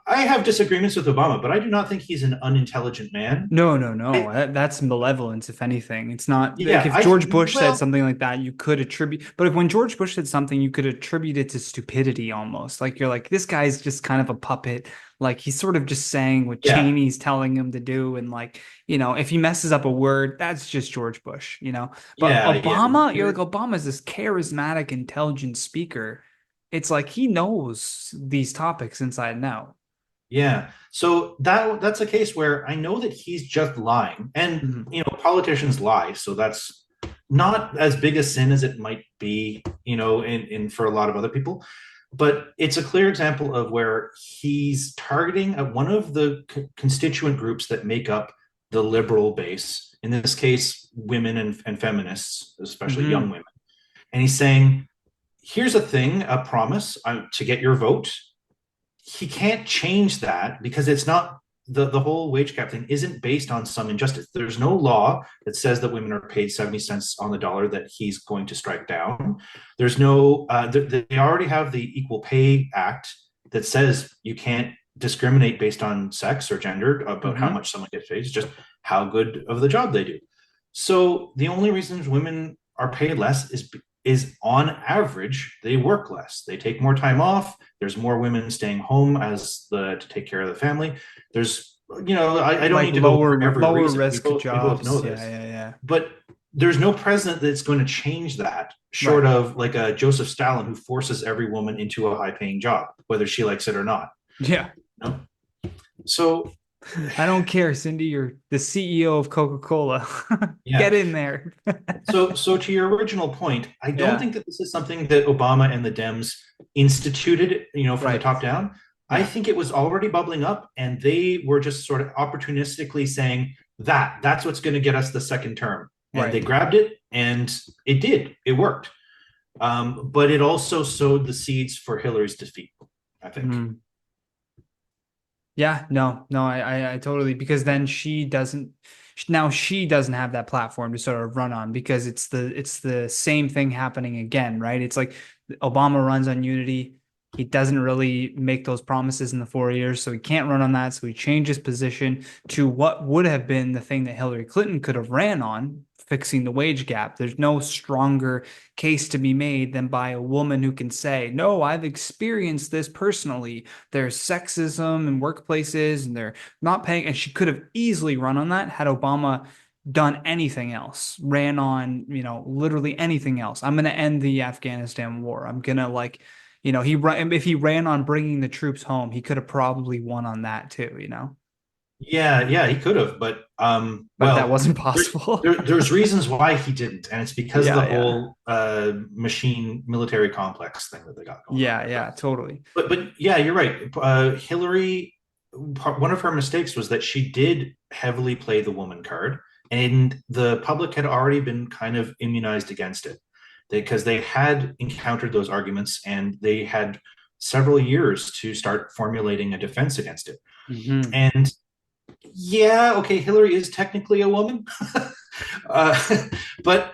A: I have disagreements with Obama, but I do not think he's an unintelligent man.
B: No, no, no.
A: I,
B: That's malevolence, if anything. It's not like
A: yeah,
B: if
A: I
B: George Bush said
A: well,
B: something like that, you could attribute, but if when George Bush said something, you could attribute it to stupidity almost. Like you're like, this guy's just kind of a puppet. Like he's sort of just saying what
A: yeah,
B: Cheney's telling him to do. And like, if he messes up a word, that's just George Bush. But
A: yeah.
B: Obama, you're like,
A: You're
B: Obama's this charismatic, intelligent speaker. It's like he knows these topics inside and out.
A: Yeah. So that's a case where I know that he's just lying. And
B: Mhm.
A: politicians lie, so that's not as big a sin as it might be, in for a lot of other people. But it's a clear example of where he's targeting one of the constituent groups that make up the liberal base, in this case, women and feminists, especially young
B: Mhm.
A: women. And he's saying, here's a thing, a promise to get your vote. He can't change that because it's not the whole wage cap thing isn't based on some injustice. There's no law that says that women are paid 70 cents on the dollar that he's going to strike down. There's no they already have the Equal Pay Act that says you can't discriminate based on sex or gender about how
B: Mhm.
A: much someone gets paid. It's just how good of the job they do. So the only reasons women are paid less is on average they work less. They take more time off. There's more women staying home to take care of the family. There's I don't
B: Like
A: need to go over every
B: lower
A: reason.
B: risk
A: We both know
B: jobs. Yeah,
A: this,
B: yeah, yeah.
A: but there's no president that's going to change that short
B: Right.
A: of like a Joseph Stalin who forces every woman into a high paying job, whether she likes it or not.
B: Yeah.
A: You know? So
B: I don't care, Cindy. You're the CEO of Coca-Cola. Get
A: yeah.
B: in there.
A: So to your original point, I don't
B: Yeah.
A: think that this is something that Obama and the Dems instituted, from the
B: Right.
A: top down. I
B: Yeah.
A: think it was already bubbling up, and they were just sort of opportunistically saying that's what's going to get us the second term, and they
B: Right.
A: grabbed it, and it did. It worked, but it also sowed the seeds for Hillary's defeat. I think.
B: Mm. Yeah. No, no, I totally, because then she doesn't have that platform to sort of run on because it's the same thing happening again, right? It's like Obama runs on unity. He doesn't really make those promises in the 4 years, so he can't run on that. So he changed his position to what would have been the thing that Hillary Clinton could have ran on fixing the wage gap. There's no stronger case to be made than by a woman who can say, no, I've experienced this personally. There's sexism in workplaces and they're not paying. And she could have easily run on that had Obama done anything else, ran on, literally anything else. I'm going to end the Afghanistan war. I'm going to if he ran on bringing the troops home, he could have probably won on that too.
A: Yeah, he could have, but
B: But that
A: well,
B: wasn't possible.
A: there's reasons why he didn't, and it's because of the
B: Yeah, yeah.
A: whole machine military complex thing that they got going on
B: Yeah,
A: there.
B: yeah, totally.
A: But yeah, you're right. Hillary, one of her mistakes was that she did heavily play the woman card, and the public had already been kind of immunized against it because they had encountered those arguments and they had several years to start formulating a defense against it.
B: Hmm.
A: And yeah, okay, Hillary is technically a woman, uh, but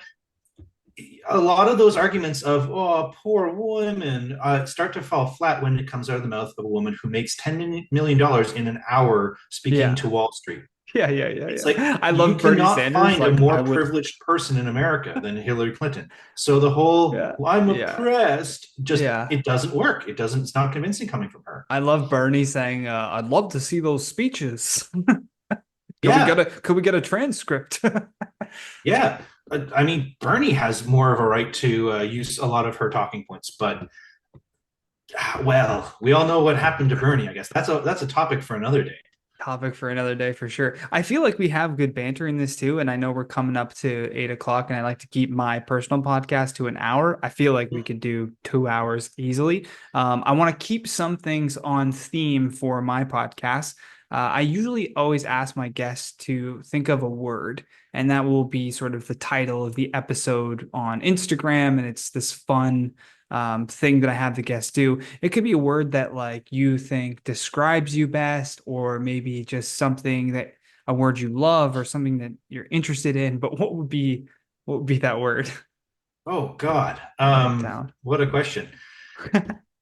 A: a lot of those arguments of "oh, poor woman" start to fall flat when it comes out of the mouth of a woman who makes $10 million in an hour speaking
B: Yeah.
A: to Wall Street.
B: Yeah, yeah, yeah,
A: It's like
B: yeah. I
A: you
B: love Bernie
A: cannot
B: Sanders.
A: find a
B: Like I
A: more
B: would,
A: privileged person in America than Hillary Clinton. So the whole
B: yeah,
A: well, "I'm
B: yeah,
A: oppressed" just
B: yeah.
A: it doesn't work. It doesn't. It's not convincing coming from her.
B: I love Bernie saying, "I'd love to see those speeches.
A: Yeah,
B: Could we get a transcript?"
A: yeah. I mean, Bernie has more of a right to use a lot of her talking points, but well, we all know what happened to Bernie. I guess that's a topic for another day.
B: Topic for another day for sure. I feel like we have good banter in this too, and I know we're coming up to 8 o'clock, and I like to keep my personal podcast to an hour. I feel like we could do 2 hours easily. I want to keep some things on theme for my podcast. I usually always ask my guests to think of a word, and that will be sort of the title of the episode on Instagram, and it's this fun thing that I have the guests do. It could be a word that like you think describes you best, or maybe just something that a word you love or something that you're interested in. But what would be that word?
A: Oh God,
B: Write it down.
A: what a question.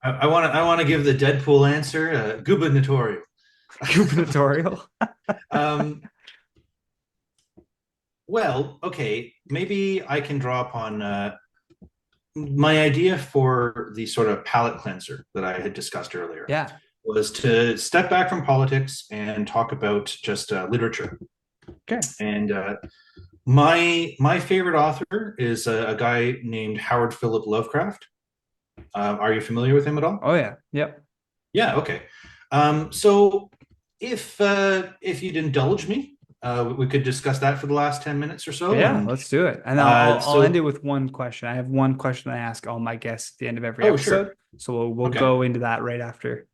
A: I want to give the Deadpool answer. Gubernatorial.
B: Gubernatorial.
A: um, well, okay, maybe I can draw upon my idea for the sort of palate cleanser that I had discussed earlier
B: Yeah.
A: was to step back from politics and talk about just literature.
B: Okay.
A: And my favorite author is a guy named Howard Philip Lovecraft. Are you familiar with him at all?
B: Oh yeah. Yep.
A: Yeah. Okay. So if you'd indulge me, we could discuss that for the last 10 minutes or so.
B: Yeah,
A: And
B: let's do it. And I'll end it
A: so,
B: with one question. I have one question I ask all my guests at the end of every
A: oh,
B: episode.
A: sure.
B: So we'll
A: Okay.
B: go into that right after.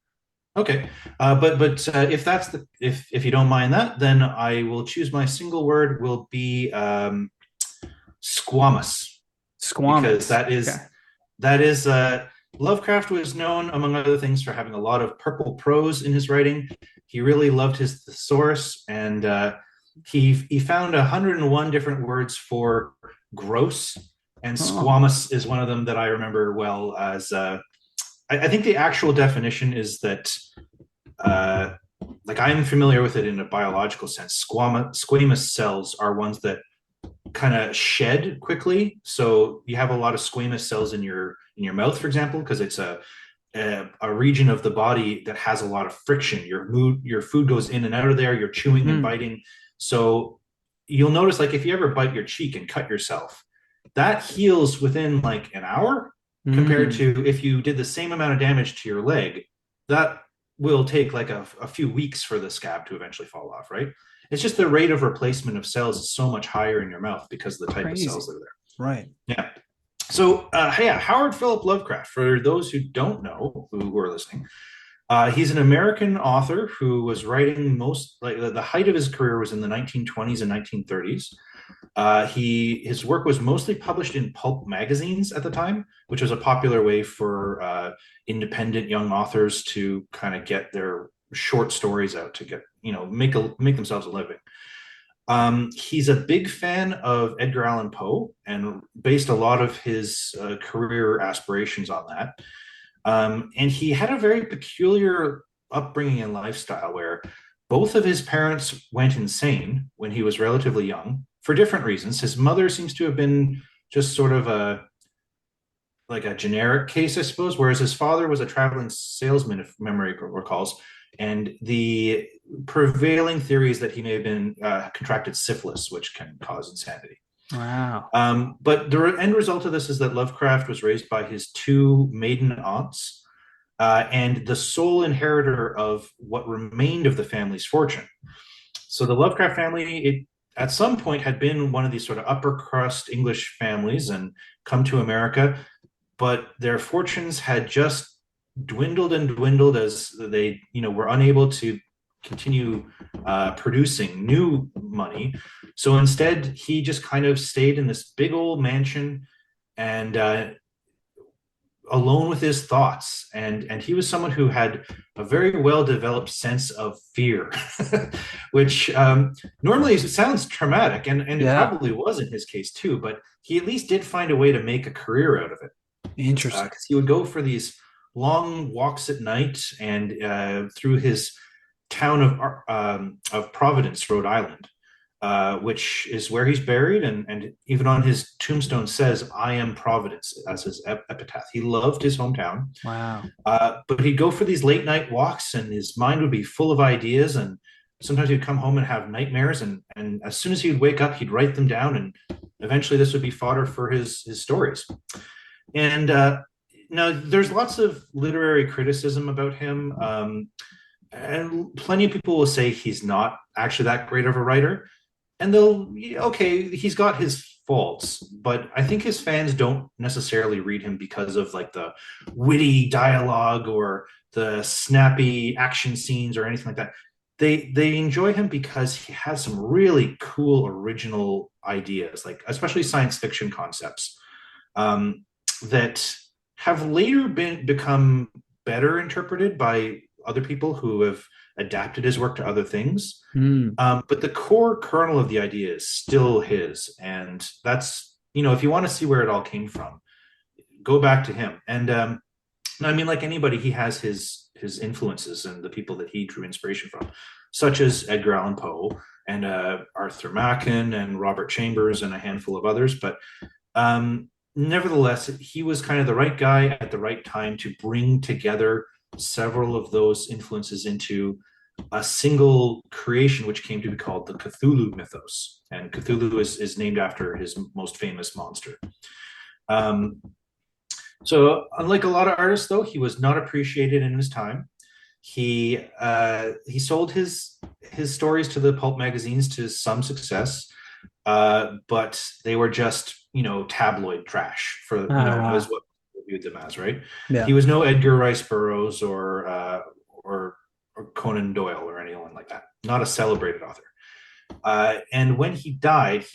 A: Okay. But if that's the if you don't mind that, then I will choose my single word will be squamous because
B: Squamous. Okay.
A: that is Lovecraft was known, among other things, for having a lot of purple prose in his writing. He really loved his thesaurus, and he found 101 different words for gross, and
B: Oh.
A: squamous is one of them that I remember well as. I think the actual definition is that, uh, like I'm familiar with it in a biological sense. Squamous cells are ones that kind of shed quickly. So you have a lot of squamous cells in your mouth, for example, because it's a region of the body that has a lot of friction. Your food goes in and out of there. You're chewing and
B: Hmm.
A: biting. So you'll notice, like if you ever bite your cheek and cut yourself, that heals within like an hour, compared
B: Hmm.
A: to if you did the same amount of damage to your leg, that will take like a few weeks for the scab to eventually fall off, right? It's just the rate of replacement of cells is so much higher in your mouth because of the type of cells
B: Crazy.
A: that are
B: Right.
A: there. Yeah. So, yeah, Howard Philip Lovecraft, for those who don't know, who are listening, he's an American author who was writing most, like the height of his career was in the 1920s and 1930s. His work was mostly published in pulp magazines at the time, which was a popular way for independent young authors to kind of get their short stories out to get make themselves a living. He's a big fan of Edgar Allan Poe and based a lot of his career aspirations on that. And he had a very peculiar upbringing and lifestyle where both of his parents went insane when he was relatively young. for different reasons. His mother seems to have been just sort of a generic case, I suppose, whereas his father was a traveling salesman, if memory recalls. And the prevailing theory is that he may have been contracted syphilis, which can cause insanity.
B: Wow.
A: But the end result of this is that Lovecraft was raised by his two maiden aunts and the sole inheritor of what remained of the family's fortune. So the Lovecraft family, it at some point had been one of these sort of upper crust English families and come to America, but their fortunes had just dwindled and dwindled as they, were unable to continue producing new money. So instead, he just kind of stayed in this big old mansion and alone with his thoughts. And he was someone who had a very well developed sense of fear, which normally sounds traumatic, and it
B: Yeah.
A: probably was in his case too. But he at least did find a way to make a career out of it,
B: Interesting.
A: because he would go for these long walks at night and through his town of Providence, Rhode Island, which is where he's buried, and even on his tombstone says, "I am Providence," as his epitaph. He loved his hometown,
B: Wow.
A: but he'd go for these late night walks, and his mind would be full of ideas. And sometimes he'd come home and have nightmares, and as soon as he'd wake up, he'd write them down, and eventually this would be fodder for his stories. And now there's lots of literary criticism about him. And plenty of people will say he's not actually that great of a writer. And okay, he's got his faults, but I think his fans don't necessarily read him because of like the witty dialogue or the snappy action scenes or anything like that. They enjoy him because he has some really cool original ideas, like especially science fiction concepts that have later become better interpreted by other people who have adapted his work to other things.
B: Hmm.
A: But the core kernel of the idea is still his. And that's, if you want to see where it all came from, go back to him. And I mean, like anybody, he has his influences and the people that he drew inspiration from, such as Edgar Allan Poe and Arthur Machen and Robert Chambers and a handful of others. But nevertheless, he was kind of the right guy at the right time to bring together several of those influences into a single creation, which came to be called the Cthulhu mythos. And Cthulhu is named after his most famous monster. Um, so, unlike a lot of artists, though, he was not appreciated in his time. He sold his stories to the pulp magazines to some success, but they were just tabloid trash for as what we viewed them as, right?
B: Yeah.
A: He was no Edgar Rice Burroughs or Conan Doyle or anyone like that. Not a celebrated author. And when he died.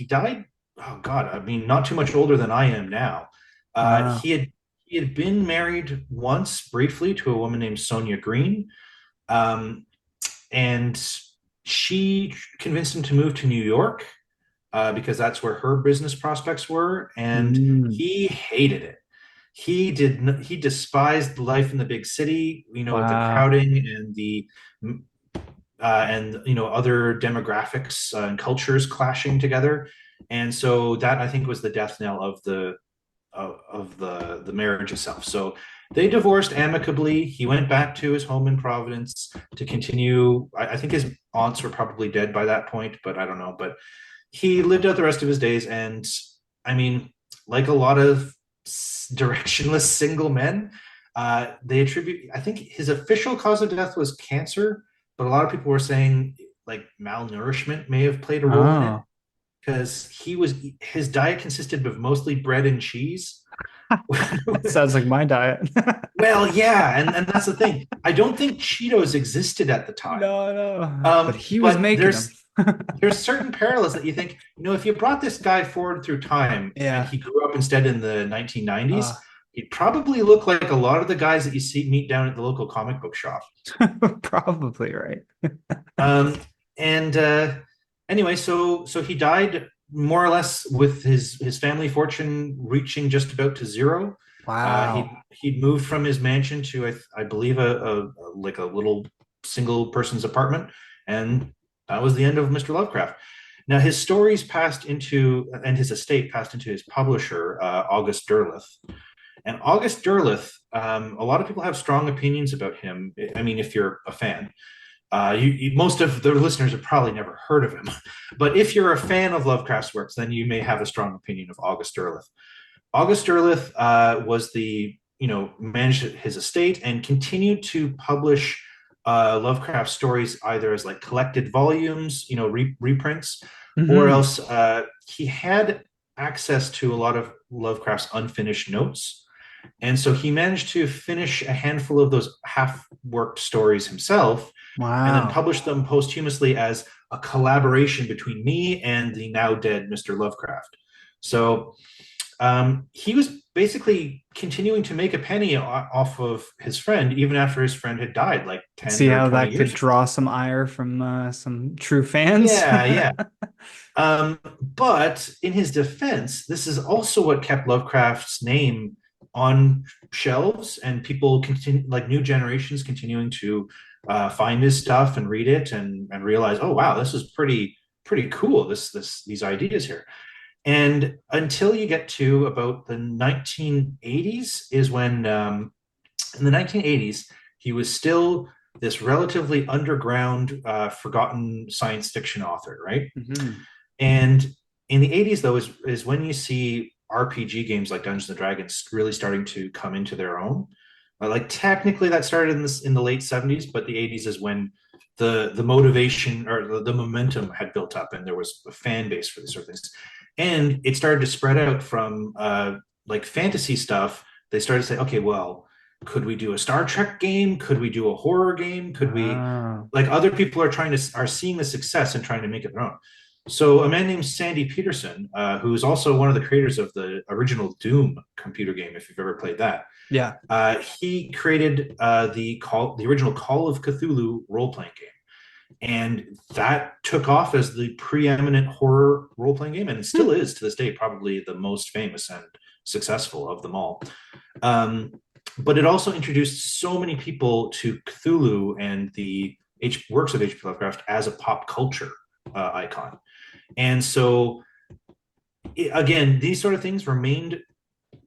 A: Oh God, I mean, not too much older than I am now.
B: Wow.
A: He had been married once briefly to a woman named Sonia Green, um, and she convinced him to move to New York because that's where her business prospects were, and
B: Mm.
A: he hated it. He despised life in the big city, the
B: Wow.
A: crowding and other demographics and cultures clashing together. And so that, I think, was the death knell of the marriage itself. So they divorced amicably. He went back to his home in Providence to continue. I think his aunts were probably dead by that point, but I don't know. But he lived out the rest of his days. And I mean, like a lot of directionless single men, they attribute, I think his official cause of death was cancer, but a lot of people were saying like malnourishment may have played a role in it,
B: Oh,
A: because his diet consisted of mostly bread and cheese.
B: that sounds like my diet.
A: Well, yeah, and that's the thing. I don't think Cheetos existed at the time.
B: No, no. But he was
A: But
B: making them.
A: there's certain parallels that you think, if you brought this guy forward through time and
B: Yeah.
A: he grew up instead in the 1990s,
B: Uh,
A: he'd probably look like a lot of the guys that you see meet down at the local comic book shop.
B: probably right.
A: Um, and anyway, so he died more or less with his family fortune reaching just about to zero. He
B: Wow.
A: he'd moved from his mansion to I believe like a little single person's apartment, and that was the end of Mr. Lovecraft. Now his stories passed into, and his estate passed into his publisher, August Derleth. And August Derleth, a lot of people have strong opinions about him. I mean, if you're a fan, most of the listeners have probably never heard of him. But if you're a fan of Lovecraft's works, then you may have a strong opinion of August Derleth. August Derleth was the, managed his estate and continued to publish Lovecraft stories either as like collected volumes, reprints, or
B: Hmm.
A: else he had access to a lot of Lovecraft's unfinished notes. And so he managed to finish a handful of those half worked stories himself and then
B: Wow.
A: publish them posthumously as a collaboration between me and the now dead Mr. Lovecraft. So he was basically continuing to make a penny off of his friend, even after his friend had died like
B: See
A: 10 or
B: how
A: 20
B: that could
A: years ago.
B: draw some ire from some true fans.
A: Yeah, yeah. But in his defense, this is also what kept Lovecraft's name on shelves and people continue, like new generations continuing to find his stuff and read it and realize, oh wow, this is pretty cool. These ideas here. And until you get to about the 1980s is when in the 1980s he was still this relatively underground, forgotten science fiction author, right?
B: Hmm.
A: And in the 80s, though, is when you see RPG games like Dungeons and Dragons really starting to come into their own. Like technically, that started in the late 70s, but the 80s is when the motivation or the momentum had built up, and there was a fan base for these sort of things, and it started to spread out from like fantasy stuff. They started to say, okay, well, could we do a Star Trek game? Could we do a horror game? Could we,
B: Oh.
A: like, other people are seeing the success and trying to make it their own. So a man named Sandy Peterson, who is also one of the creators of the original Doom computer game, if you've ever played that,
B: Yeah.
A: he created the original Call of Cthulhu role playing game, and that took off as the preeminent horror role playing game, and it
B: Hmm.
A: still is to this day probably the most famous and successful of them all. Um, but it also introduced so many people to Cthulhu and the works of H.P. Lovecraft as a pop culture icon. And so, again, these sort of things remained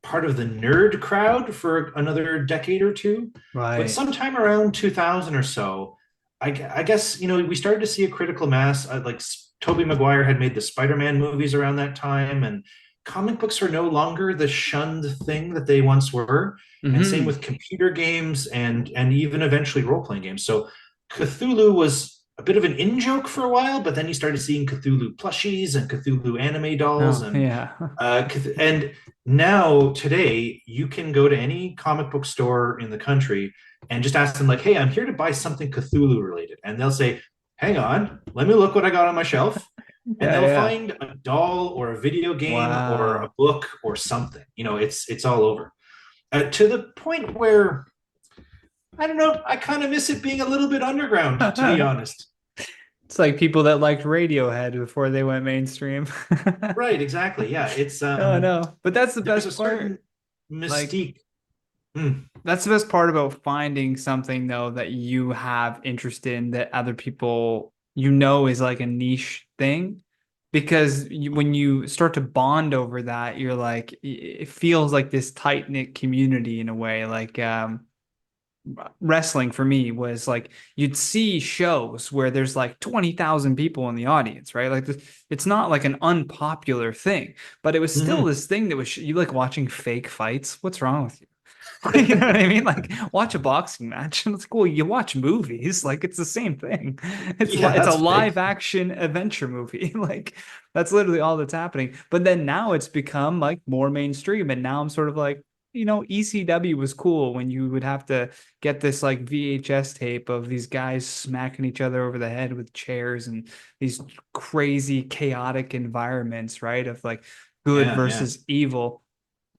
A: part of the nerd crowd for another decade or two. But
B: Right.
A: sometime around 2000 or so, I guess, we started to see a critical mass. Like Tobey Maguire had made the Spider-Man movies around that time, and comic books are no longer the shunned thing that they once were. And same
B: Hmm.
A: with computer games and even eventually role-playing games. So Cthulhu was a bit of an in joke for a while, but then you started seeing Cthulhu plushies and Cthulhu anime dolls,
B: No. Yeah.
A: and now today you can go to any comic book store in the country and just ask them like, "Hey, I'm here to buy something Cthulhu related," and they'll say, "Hang on, let me look what I got on my shelf." And
B: Yeah.
A: they'll
B: Yeah.
A: find a doll or a video game or a
B: Wow.
A: book or something. It's all over, to the point where I don't know. I kind of miss it being a little bit underground, to be honest.
B: It's like people that liked Radiohead before they went mainstream.
A: Right, exactly. Yeah, it's
B: Oh no. But that's the
A: there's a
B: best
A: certain
B: part. Like
A: mystique. Mm.
B: that's the best part about finding something though that you have interest in that other people is like a niche thing. Because when you start to bond over that, you're like, it feels like this tight-knit community in a way. Like wrestling for me was like you'd see shows where there's like 20,000 people in the audience, right? Like it's not like an unpopular thing, but it was still
A: Hmm.
B: this thing that was you like watching fake fights. What's wrong with you? You know what I mean? Like watch a boxing match and it's cool. You watch movies, like it's the same thing.
A: Yeah,
B: It's a
A: that's
B: live
A: fake.
B: action adventure movie. Like that's literally all that's happening. But then now it's become like more mainstream and now I'm sort of like, ECW was cool when you would have to get this like VHS tape of these guys smacking each other over the head with chairs and these crazy chaotic environments, right? Of like good
A: Yeah, yeah,
B: versus evil.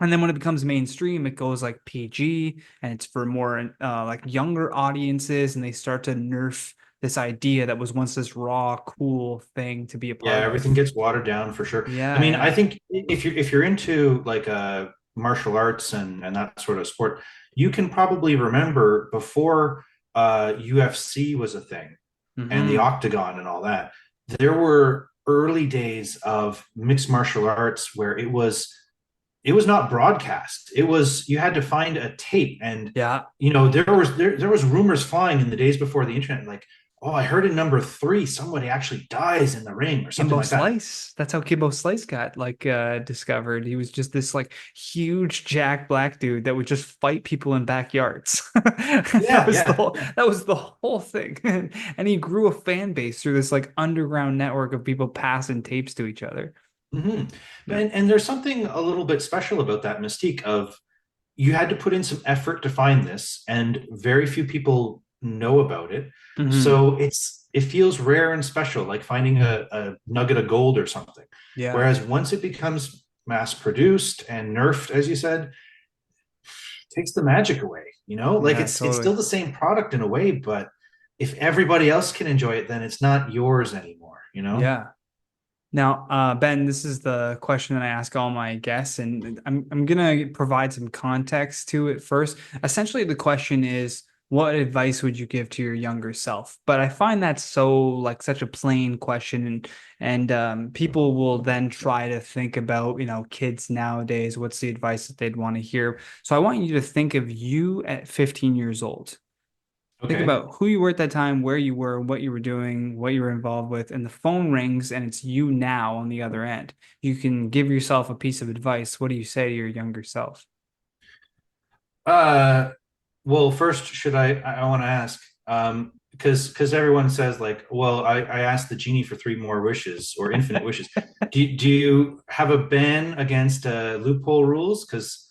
B: And then when it becomes mainstream, it goes like PG and it's for more like younger audiences, and they start to nerf this idea that was once this raw, cool thing to be a
A: yeah.
B: part of.
A: Everything gets watered down for sure. I
B: Yeah,
A: mean, I
B: yeah.
A: think if you're into like martial arts and that sort of sport, you can probably remember before UFC was a thing and the
B: Hmm.
A: octagon and all that. There were early days of mixed martial arts where it was not broadcast. It was you had to find a tape, and
B: Yeah.
A: there was rumors flying in the days before the internet, like, oh, I heard in number three somebody actually dies in the ring or something
B: Kimbo
A: like that.
B: Slice. That's how Kimbo Slice got like discovered. He was just this like huge Jack Black dude that would just fight people in backyards. That
A: Yeah,
B: was the
A: yeah.
B: whole that was the whole thing. And he grew a fan base through this like underground network of people passing tapes to each other.
A: Hmm.
B: Yeah.
A: And there's something a little bit special about that mystique of you had to put in some effort to find this, and very few people know about it.
B: Hmm.
A: So it feels rare and special, like finding a nugget of gold or something.
B: Yeah.
A: Whereas once it becomes mass produced and nerfed, as you said, it takes the magic away. Like
B: Yeah,
A: it's still
B: totally.
A: the same product in a way, but if everybody else can enjoy it, then it's not yours anymore.
B: Yeah. Now, Ben, this is the question that I ask all my guests, and I'm gonna provide some context to it first. Essentially, the question is, what advice would you give to your younger self? But I find that so like such a plain question, and people will then try to think about, kids nowadays, what's the advice that they'd want to hear. So I want you to think of you at 15 years old. Think
A: Okay.
B: about who you were at that time, where you were, what you were doing, what you were involved with, and the phone rings and it's you now on the other end. You can give yourself a piece of advice. What do you say to your younger self?
A: Uh, well, first, should I want to ask, because everyone says like, well, I asked the genie for three more wishes or infinite wishes. Do you have a ban against loophole rules? Because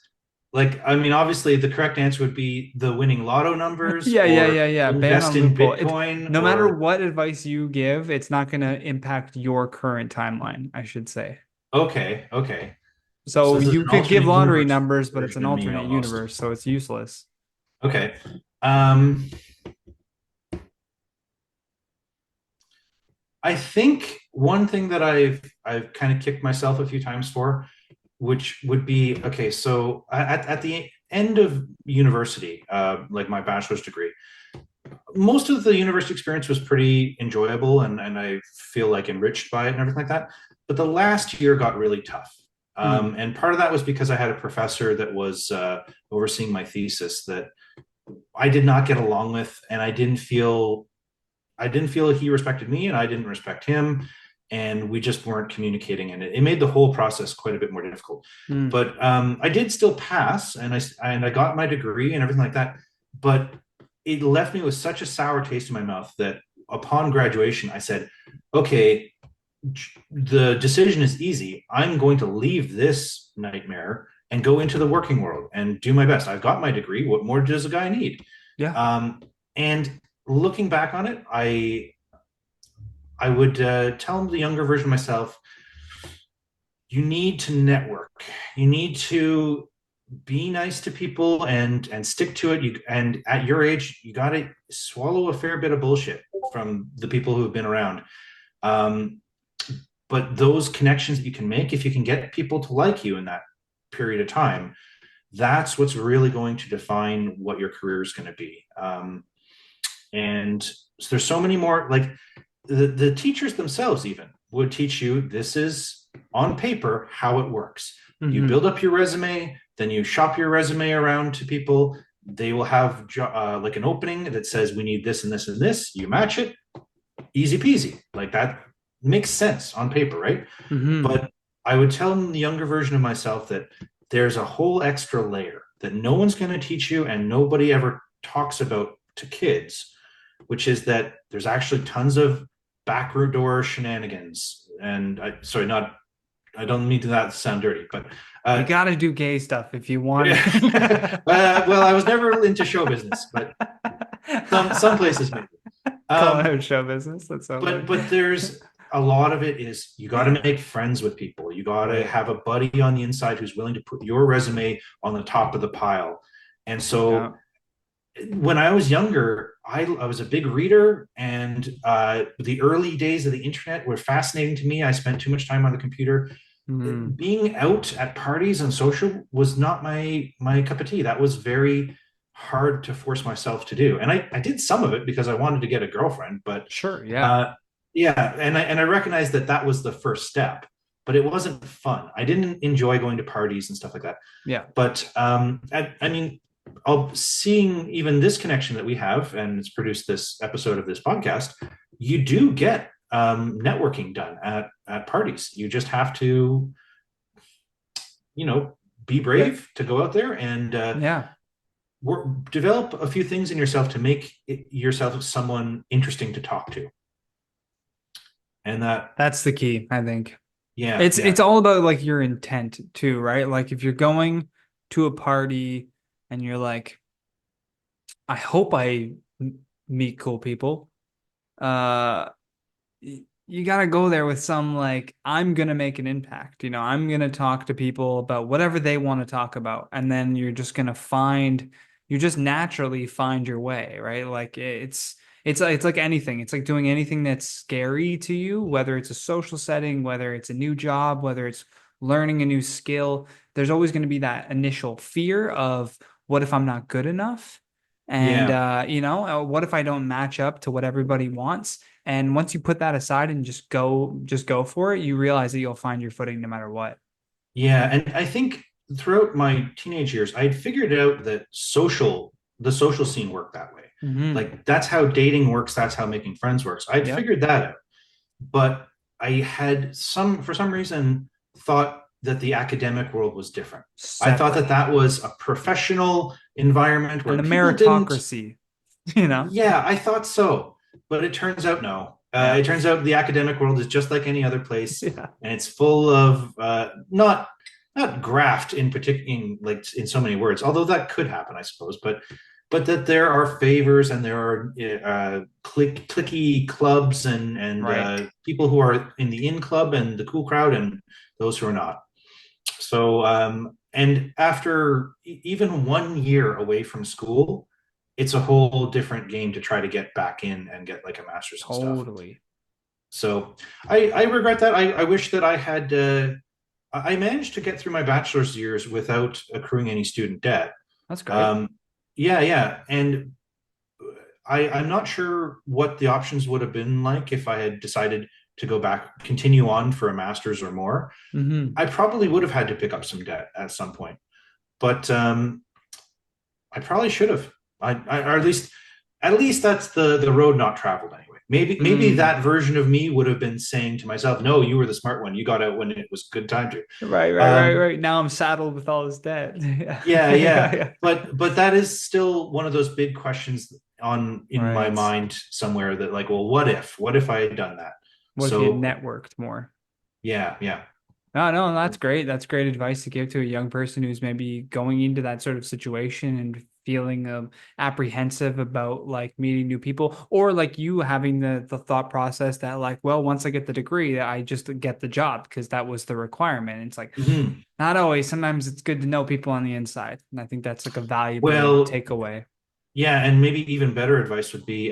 A: like, I mean, obviously the correct answer would be the winning lotto numbers
B: Yeah, yeah,
A: or
B: yeah, yeah. Ban
A: invest
B: on
A: in
B: loophole.
A: Bitcoin
B: No matter
A: or
B: what advice you give, it's not going to impact your current timeline, I should say.
A: okay, okay. So
B: So
A: this is
B: you
A: an
B: could give
A: alternate
B: lottery
A: universe
B: numbers, but it's
A: version
B: an
A: of me
B: alternate
A: almost.
B: universe, so it's useless.
A: Okay. Um, I think one thing that I've kind of kicked myself a few times for, which would be okay. So at the end of university, like my bachelor's degree, most of the university experience was pretty enjoyable, and I feel like enriched by it and everything like that. But the last year got really tough.
B: Hmm.
A: And part of that was because I had a professor that was overseeing my thesis that I did not get along with, and I didn't feel he respected me, and I didn't respect him, and we just weren't communicating, and it made the whole process quite a bit more difficult.
B: Hmm.
A: But I did still pass, and I got my degree and everything like that. But it left me with such a sour taste in my mouth that upon graduation, I said, "Okay, the decision is easy. I'm going to leave this nightmare and go into the working world and do my best. I've got my degree. What more does a guy need?"
B: Yeah.
A: And looking back on it, I would tell the younger version of myself, you need to network. You need to be nice to people and stick to it. And at your age, you got to swallow a fair bit of bullshit from the people who have been around. Um, but those connections that you can make, if you can get people to like you in that period of time, that's what's really going to define what your career is going to be. And so there's so many more, like the teachers themselves even would teach you this is on paper how it works. You
B: Hmm.
A: build up your resume, then you shop your resume around to people. They will have like an opening that says we need this and this and this. You match it, easy peasy. Like that makes sense on paper, right?
B: Hmm.
A: But I would tell the younger version of myself that there's a whole extra layer that no one's going to teach you and nobody ever talks about to kids, which is that there's actually tons of back door shenanigans. And sorry, not, I don't mean to that sound dirty, but
B: You
A: uh,
B: got to do gay stuff if you want.
A: well, I was never into show business, but some places maybe.
B: Call it
A: Um,
B: out show business. That's so funny.
A: but there's a lot of it is you got to make friends with people. You got to
B: Right.
A: have a buddy on the inside who's willing to put your resume on the top of the pile. And so
B: Yeah.
A: when I was younger, I was a big reader, and the early days of the internet were fascinating to me. I spent too much time on the computer.
B: Mm.
A: Being out at parties and social was not my cup of tea. That was very hard to force myself to do, and I did some of it because I wanted to get a girlfriend, but
B: Sure.
A: uh,
B: Yeah.
A: Yeah, and I recognize that that was the first step, but it wasn't fun. I didn't enjoy going to parties and stuff like that.
B: Yeah.
A: But I mean, seeing even this connection that we have, and it's produced this episode of this podcast, you do get networking done at parties. You just have to, be
B: Yeah.
A: brave to go out there and
B: Yeah.
A: develop a few things in yourself to make yourself someone interesting to talk to. And that,
B: That's the key, I think.
A: yeah,
B: It's
A: yeah,
B: all about like your intent too, right? Like if you're going to a party and you're like, I hope meet cool people. Uh, you got to go there with some like, I'm gonna make an impact. I'm gonna talk to people about whatever they want to talk about, and then you just naturally find your way, right? Like it's like anything. It's like doing anything that's scary to you, whether it's a social setting, whether it's a new job, whether it's learning a new skill. There's always going to be that initial fear of what if I'm not good enough? And
A: yeah.
B: what if I don't match up to what everybody wants? And once you put that aside and just go for it, you realize that you'll find your footing no matter what.
A: Yeah, and I think throughout my teenage years, I had figured out that the social scene worked that way.
B: Hmm.
A: Like that's how dating works, that's how making friends works. I'd
B: Yep.
A: figured that out. But I had for some reason, thought that the academic world was different. I thought that
B: Separate.
A: that was a professional environment
B: And
A: where
B: the
A: people didn't.
B: meritocracy, you know?
A: Yeah, I thought so, but it turns out no.
B: Yeah.
A: It turns out the academic world is just like any other place,
B: Yeah.
A: and it's full of not graft in particular, like in so many words. Although that could happen, I suppose. But that there are favors and there are clicky clubs and
B: Right.
A: people who are in the in club and the cool crowd and those who are not. So, and after even 1 year away from school, it's a whole different game to try to get back in and get like a master's and stuff.
B: Totally.
A: So I regret that. I wish that I had, I managed to get through my bachelor's years without accruing any student debt.
B: That's great.
A: Um, yeah, yeah. And I'm not sure what the options would have been like if I had decided to go back, continue on for a master's or more.
B: Hmm.
A: I probably would have had to pick up some debt at some point, but I probably should have. Or at least that's the road not traveled anyway. Maybe
B: Mm.
A: that version of me would have been saying to myself, "No, you were the smart one. You got out when it was a good time to."
B: Right, right, right,
A: Um,
B: right. Now I'm saddled with all this debt. Yeah.
A: yeah,
B: Yeah,
A: yeah,
B: yeah.
A: but that is still one of those big questions on in my
B: Right.
A: mind somewhere that like, well, what if? What if I had done that?
B: What if you had
A: So
B: networked more?
A: yeah, yeah.
B: No, no, that's great. That's great advice to give to a young person who's maybe going into that sort of situation and feeling apprehensive about like meeting new people, or like you having the thought process that like, well, once I get the degree, I just get the job because that was the requirement. It's like
A: Mhm.
B: not always. Sometimes it's good to know people on the inside, and I think that's like a valuable
A: Well,
B: takeaway.
A: yeah, and maybe even better advice would be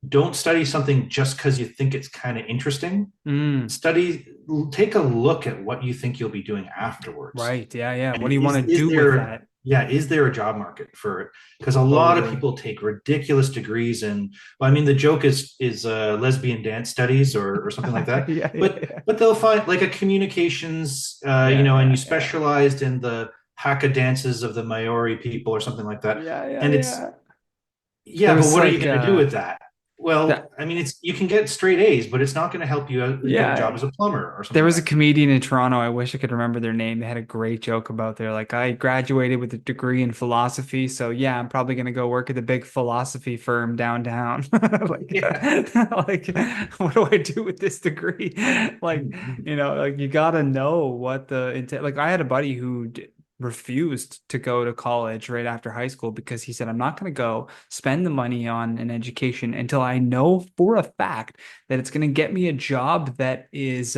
A: don't study something just because you think it's kind of interesting.
B: Mm,
A: Study, take a look at what you think you'll be doing afterwards.
B: right. Yeah, yeah. What
A: And
B: do you want to
A: is
B: do with
A: there,
B: that?
A: yeah, is there a job market for it? Because a lot of
B: Totally.
A: people take ridiculous degrees in, well, I mean, the joke is lesbian dance studies or something like that.
B: Yeah, yeah,
A: But
B: yeah.
A: they'll find like a communications,
B: Yeah,
A: and you
B: yeah, yeah.
A: specialized in the haka dances of the Maori people or something like that.
B: Yeah, yeah,
A: And it's
B: yeah. There
A: yeah, but
B: was
A: what are you
B: like
A: going to do with that? Well,
B: that
A: I mean, it's you can get straight A's, but it's not going to help you get a
B: yeah.
A: job as a plumber or
B: There
A: something
B: was a
A: like
B: comedian in Toronto. I wish I could remember their name. They had a great joke about they're like, I graduated with a degree in philosophy, so yeah, I'm probably gonna go work at the big philosophy firm downtown. Like,
A: that.
B: like, what do I do with this degree? Like, like you gotta know what the intent. Like, I had a buddy who d refused to go to college right after high school because he said, I'm not gonna go spend the money on an education until I know for a fact that it's going to get me a job that is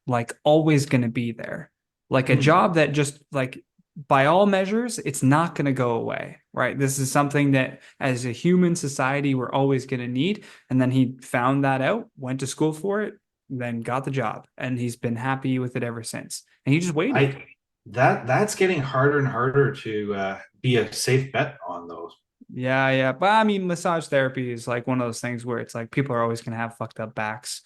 B: like always going to be there. Like a
A: Hmm.
B: job that just like by all measures, it's not going to go away, right? This is something that as a human society, we're always going to need. And then he found that out, went to school for it, then got the job. And he's been happy with it ever since. And he just waited.
A: I that's getting harder and harder to be a safe bet on those.
B: Yeah, yeah. But I mean, massage therapy is like one of those things where it's like people are always going to have fucked up backs.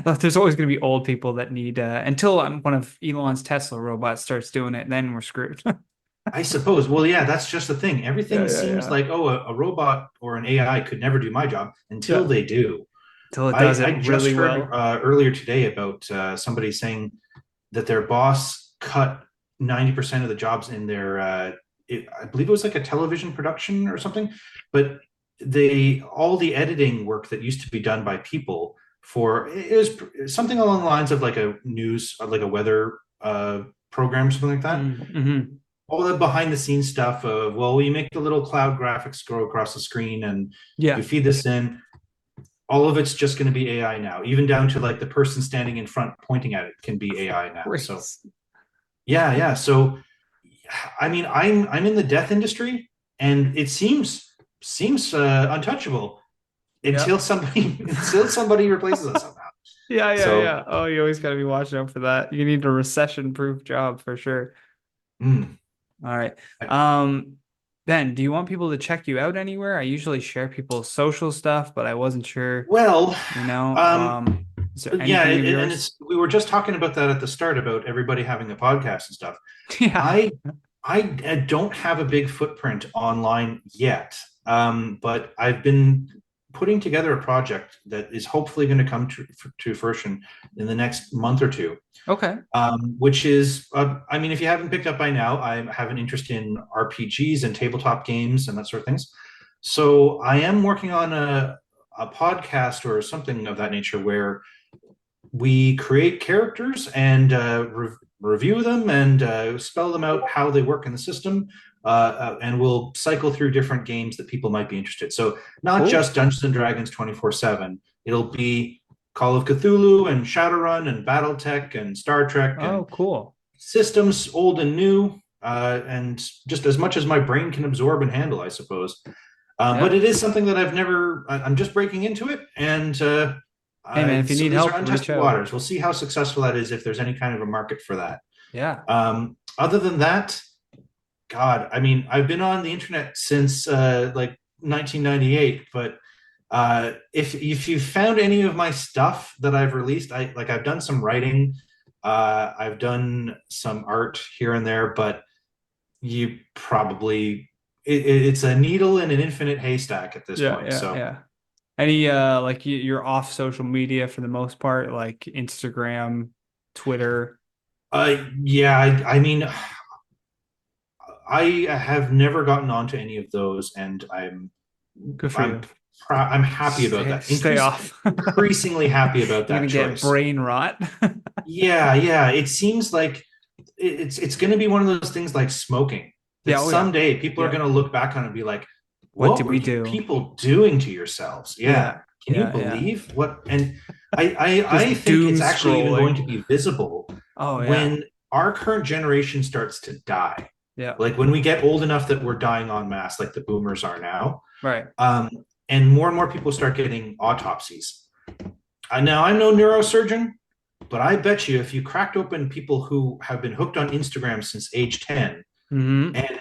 B: There's always going to be old people that need, until one of Elon's Tesla robots starts doing it, then we're screwed.
A: I suppose. Well, yeah, that's just the thing.
B: Yeah,
A: Everything
B: yeah,
A: seems
B: yeah.
A: like, oh, a robot or an AI could never do my job until
B: Yeah.
A: they do.
B: Till it does
A: I
B: it
A: just
B: really
A: heard
B: well.
A: earlier today about somebody saying that their boss cut 90% of the jobs in their, I believe it was like a television production or something, but all the editing work that used to be done by people for, it was something along the lines of like a news, like a weather program, something like that.
B: Mm-hmm.
A: All the behind the scenes stuff of, well, we make the little cloud graphics go across the screen and you
B: Yeah.
A: feed this in, all of it's just going to be AI now, even down to like the person standing in front pointing at it can be AI now. So
B: Great.
A: yeah, yeah. So I mean, I'm in the death industry, and it seems untouchable
B: Yeah.
A: until somebody until somebody replaces us somehow.
B: Yeah, yeah,
A: So
B: yeah. Oh, you always got to be watching out for that. You need a recession-proof job for sure.
A: mm,
B: All right. Um, Ben, do you want people to check you out anywhere? I usually share people's social stuff, but I wasn't sure,
A: well,
B: you know.
A: um,
B: Is there
A: yeah,
B: anything of
A: and
B: yours?
A: it's we were just talking about that at the start about everybody having a podcast and stuff.
B: Yeah.
A: I I don't have a big footprint online yet, but I've been putting together a project that is hopefully going to come to fruition in the next month or two.
B: Okay.
A: Which is, I mean, if you haven't picked up by now, I have an interest in RPGs and tabletop games and that sort of things. So I am working on a podcast or something of that nature where we create characters and review them and spell them out how they work in the system. And we'll cycle through different games that people might be interested. So not
B: Cool.
A: just Dungeons and Dragons 24/7. It'll be Call of Cthulhu and Shadowrun and BattleTech and Star Trek
B: Oh,
A: and
B: cool.
A: systems old and new, and just as much as my brain can absorb and handle, I suppose. But
B: Yeah.
A: it is something that I'm just breaking into it, and
B: Hey, man, if you
A: so
B: need
A: these are
B: help, reach
A: untested
B: out.
A: waters. We'll see how successful that is if there's any kind of a market for that.
B: Yeah.
A: Other than that, God, I mean, I've been on the internet since like 1998, but if you found any of my stuff that I've released, I've done some writing, I've done some art here and there, but you probably it's a needle in an infinite haystack at this
B: Yeah,
A: point.
B: yeah,
A: So,
B: yeah. Any like you're off social media for the most part, like Instagram, Twitter.
A: yeah, I mean, I have never gotten onto any of those, and
B: Good for
A: I'm
B: you.
A: I'm happy about
B: Stay
A: that.
B: stay off.
A: Increasingly happy about
B: You're gonna
A: that
B: get
A: choice.
B: brain rot.
A: Yeah, yeah. It seems like it's going to be one of those things like smoking that
B: Yeah, oh yeah.
A: someday people are
B: Yeah.
A: going to look back on and be like,
B: What
A: "What
B: did
A: were
B: we
A: you
B: do?
A: people doing to yourselves?" Yeah.
B: Yeah.
A: Can you
B: Yeah, yeah.
A: believe what? And I
B: Just
A: think
B: doom
A: it's actually even going
B: scrolling.
A: to be visible
B: Oh yeah.
A: when our current generation starts to die.
B: Yeah.
A: Like when we get old enough that we're dying en masse, like the boomers are now,
B: Right.
A: um, and more people start getting autopsies. Now I'm no neurosurgeon, but I bet you if you cracked open people who have been hooked on Instagram since age 10
B: Mm-hmm.
A: and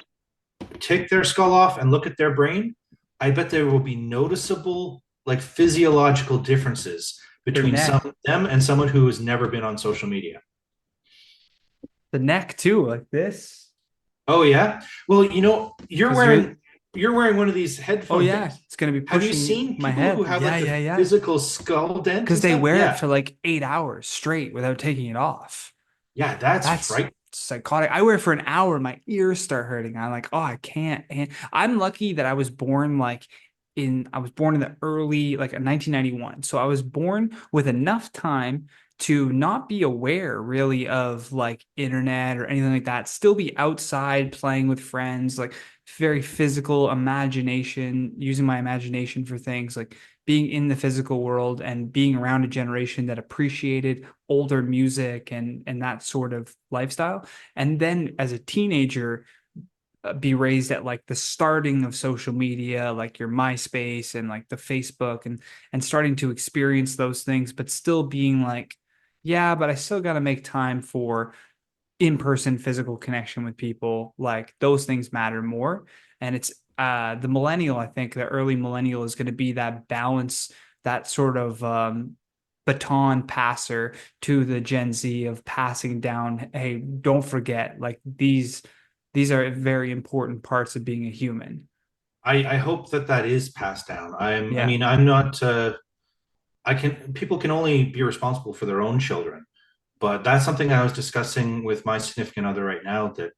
A: take their skull off and look at their brain, I bet there will be noticeable like physiological differences
B: Their
A: between some
B: neck.
A: of them and someone who has never been on social media.
B: The neck too, like this.
A: Oh yeah. Well,
B: Because you're
A: you're wearing one of these
B: oh
A: headphone
B: yeah,
A: things.
B: it's gonna be
A: Have you
B: pushing
A: seen
B: my
A: people who
B: head.
A: have
B: Yeah,
A: like the
B: yeah, yeah.
A: physical skull dent
B: Because
A: and
B: they
A: stuff?
B: wear it
A: Yeah.
B: for like 8 hours straight without taking it off.
A: Yeah, that's
B: That's
A: frightening.
B: psychotic. I wear it for an hour, my ears start hurting. I'm like, oh, I can't. And I'm lucky that I was born in the early, like 1991. So I was born with enough time to not be aware really of like internet or anything like that, still be outside playing with friends, like very physical imagination, using my imagination for things like being in the physical world and being around a generation that appreciated older music and that sort of lifestyle. And then as a teenager, be raised at like the starting of social media, like your MySpace and like the Facebook and starting to experience those things, but still being like, yeah, but I still got to make time for in-person physical connection with people. Like those things matter more. And it's the millennial, I think the early millennial is going to be that balance, that sort of baton passer to the Gen Z of passing down, hey, don't forget, like these are very important parts of being a human.
A: I hope that that is passed down. I
B: Yeah.
A: mean, I'm not. People can only be responsible for their own children, but that's something I was discussing with my significant other right now. That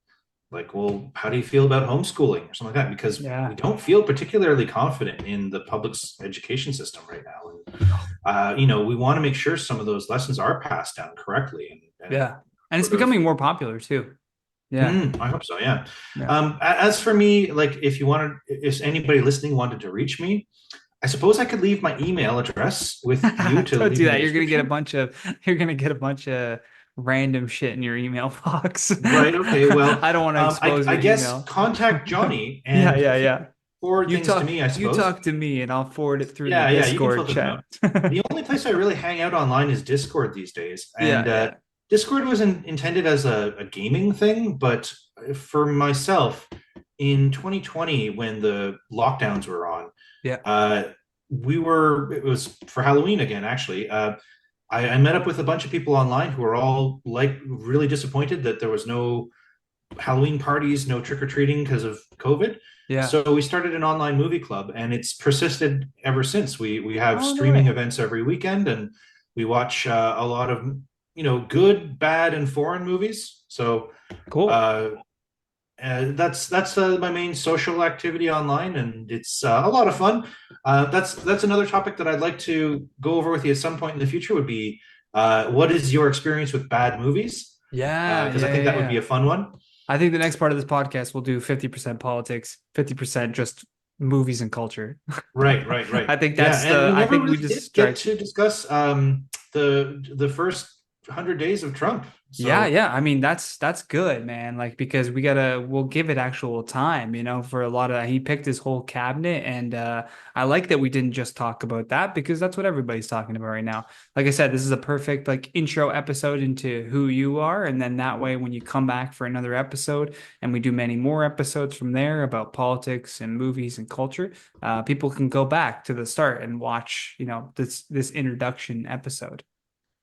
A: like, well, how do you feel about homeschooling or something like that? Because we
B: Yeah.
A: don't feel particularly confident in the public education system right now, and we want to make sure some of those lessons are passed down correctly, and
B: Yeah. And it's
A: sort of.
B: becoming more popular too. Yeah.
A: I hope so. Yeah.
B: Yeah.
A: As for me, like, if anybody listening wanted to reach me, I suppose I could leave my email address with you to
B: Don't
A: leave
B: do
A: in the
B: that.
A: description.
B: You're gonna get a bunch of random shit in your email box.
A: Right. Okay. Well,
B: I don't want to expose
A: I
B: your
A: guess
B: email.
A: contact Johnny
B: Yeah,
A: and
B: yeah,
A: he
B: yeah.
A: forward things to me, I
B: You
A: suppose.
B: talk to me and I'll forward it through the
A: Yeah. Yeah. You can
B: Discord
A: filter them
B: chat.
A: out. The only place I really hang out online is Discord these days. And
B: Yeah, yeah.
A: Discord was intended as a gaming thing, but for myself, in 2020, when the lockdowns were on,
B: Yeah.
A: uh, it was for Halloween again, actually. I met up with a bunch of people online who were all like really disappointed that there was no Halloween parties, no trick or treating because of COVID.
B: Yeah.
A: So we started an online movie club, and it's persisted ever since. We have
B: Oh, no
A: streaming
B: way.
A: events every weekend, and we watch a lot of good, bad, and foreign movies. So
B: Cool.
A: uh, that's my main social activity online, and it's a lot of fun. That's another topic that I'd like to go over with you at some point in the future. Would be what is your experience with bad movies?
B: Yeah,
A: Because I
B: yeah,
A: think
B: yeah,
A: that would
B: yeah.
A: be a fun one.
B: I think the next part of this podcast we'll do 50% politics, 50% just movies and culture.
A: Right, right, right. Yeah, and we
B: I
A: never
B: think we
A: really
B: just
A: did get
B: strike.
A: to discuss the first 100 days of Trump.
B: Yeah,
A: So
B: yeah. I mean, that's good, man. Like because we'll give it actual time, for a lot of he picked his whole cabinet and I like that we didn't just talk about that because that's what everybody's talking about right now. Like I said, this is a perfect like intro episode into who you are and then that way when you come back for another episode and we do many more episodes from there about politics and movies and culture, people can go back to the start and watch, this introduction episode.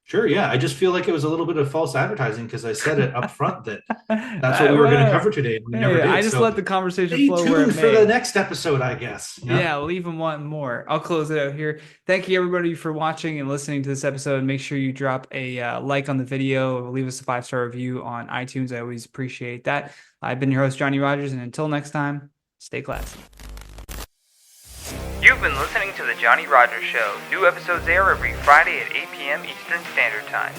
A: sure, yeah. I just feel like it was a little bit of false advertising because I said it up front that that's what we were going to
B: Well,
A: cover today, and we never
B: hey, I
A: did.
B: just
A: So
B: let the conversation
A: stay
B: flow where it
A: tuned for the
B: may.
A: next episode, I guess. Yeah.
B: Yeah, leave them wanting more. I'll close it out here. Thank you, everybody, for watching and listening to this episode. Make sure you drop a like on the video, leave us a 5-star review on iTunes. I always appreciate that. I've been your host, Johnny Rogers, and until next time, stay classy. You've been listening to The Johnny Rogers Show. New episodes air every Friday at 8 p.m. Eastern Standard Time.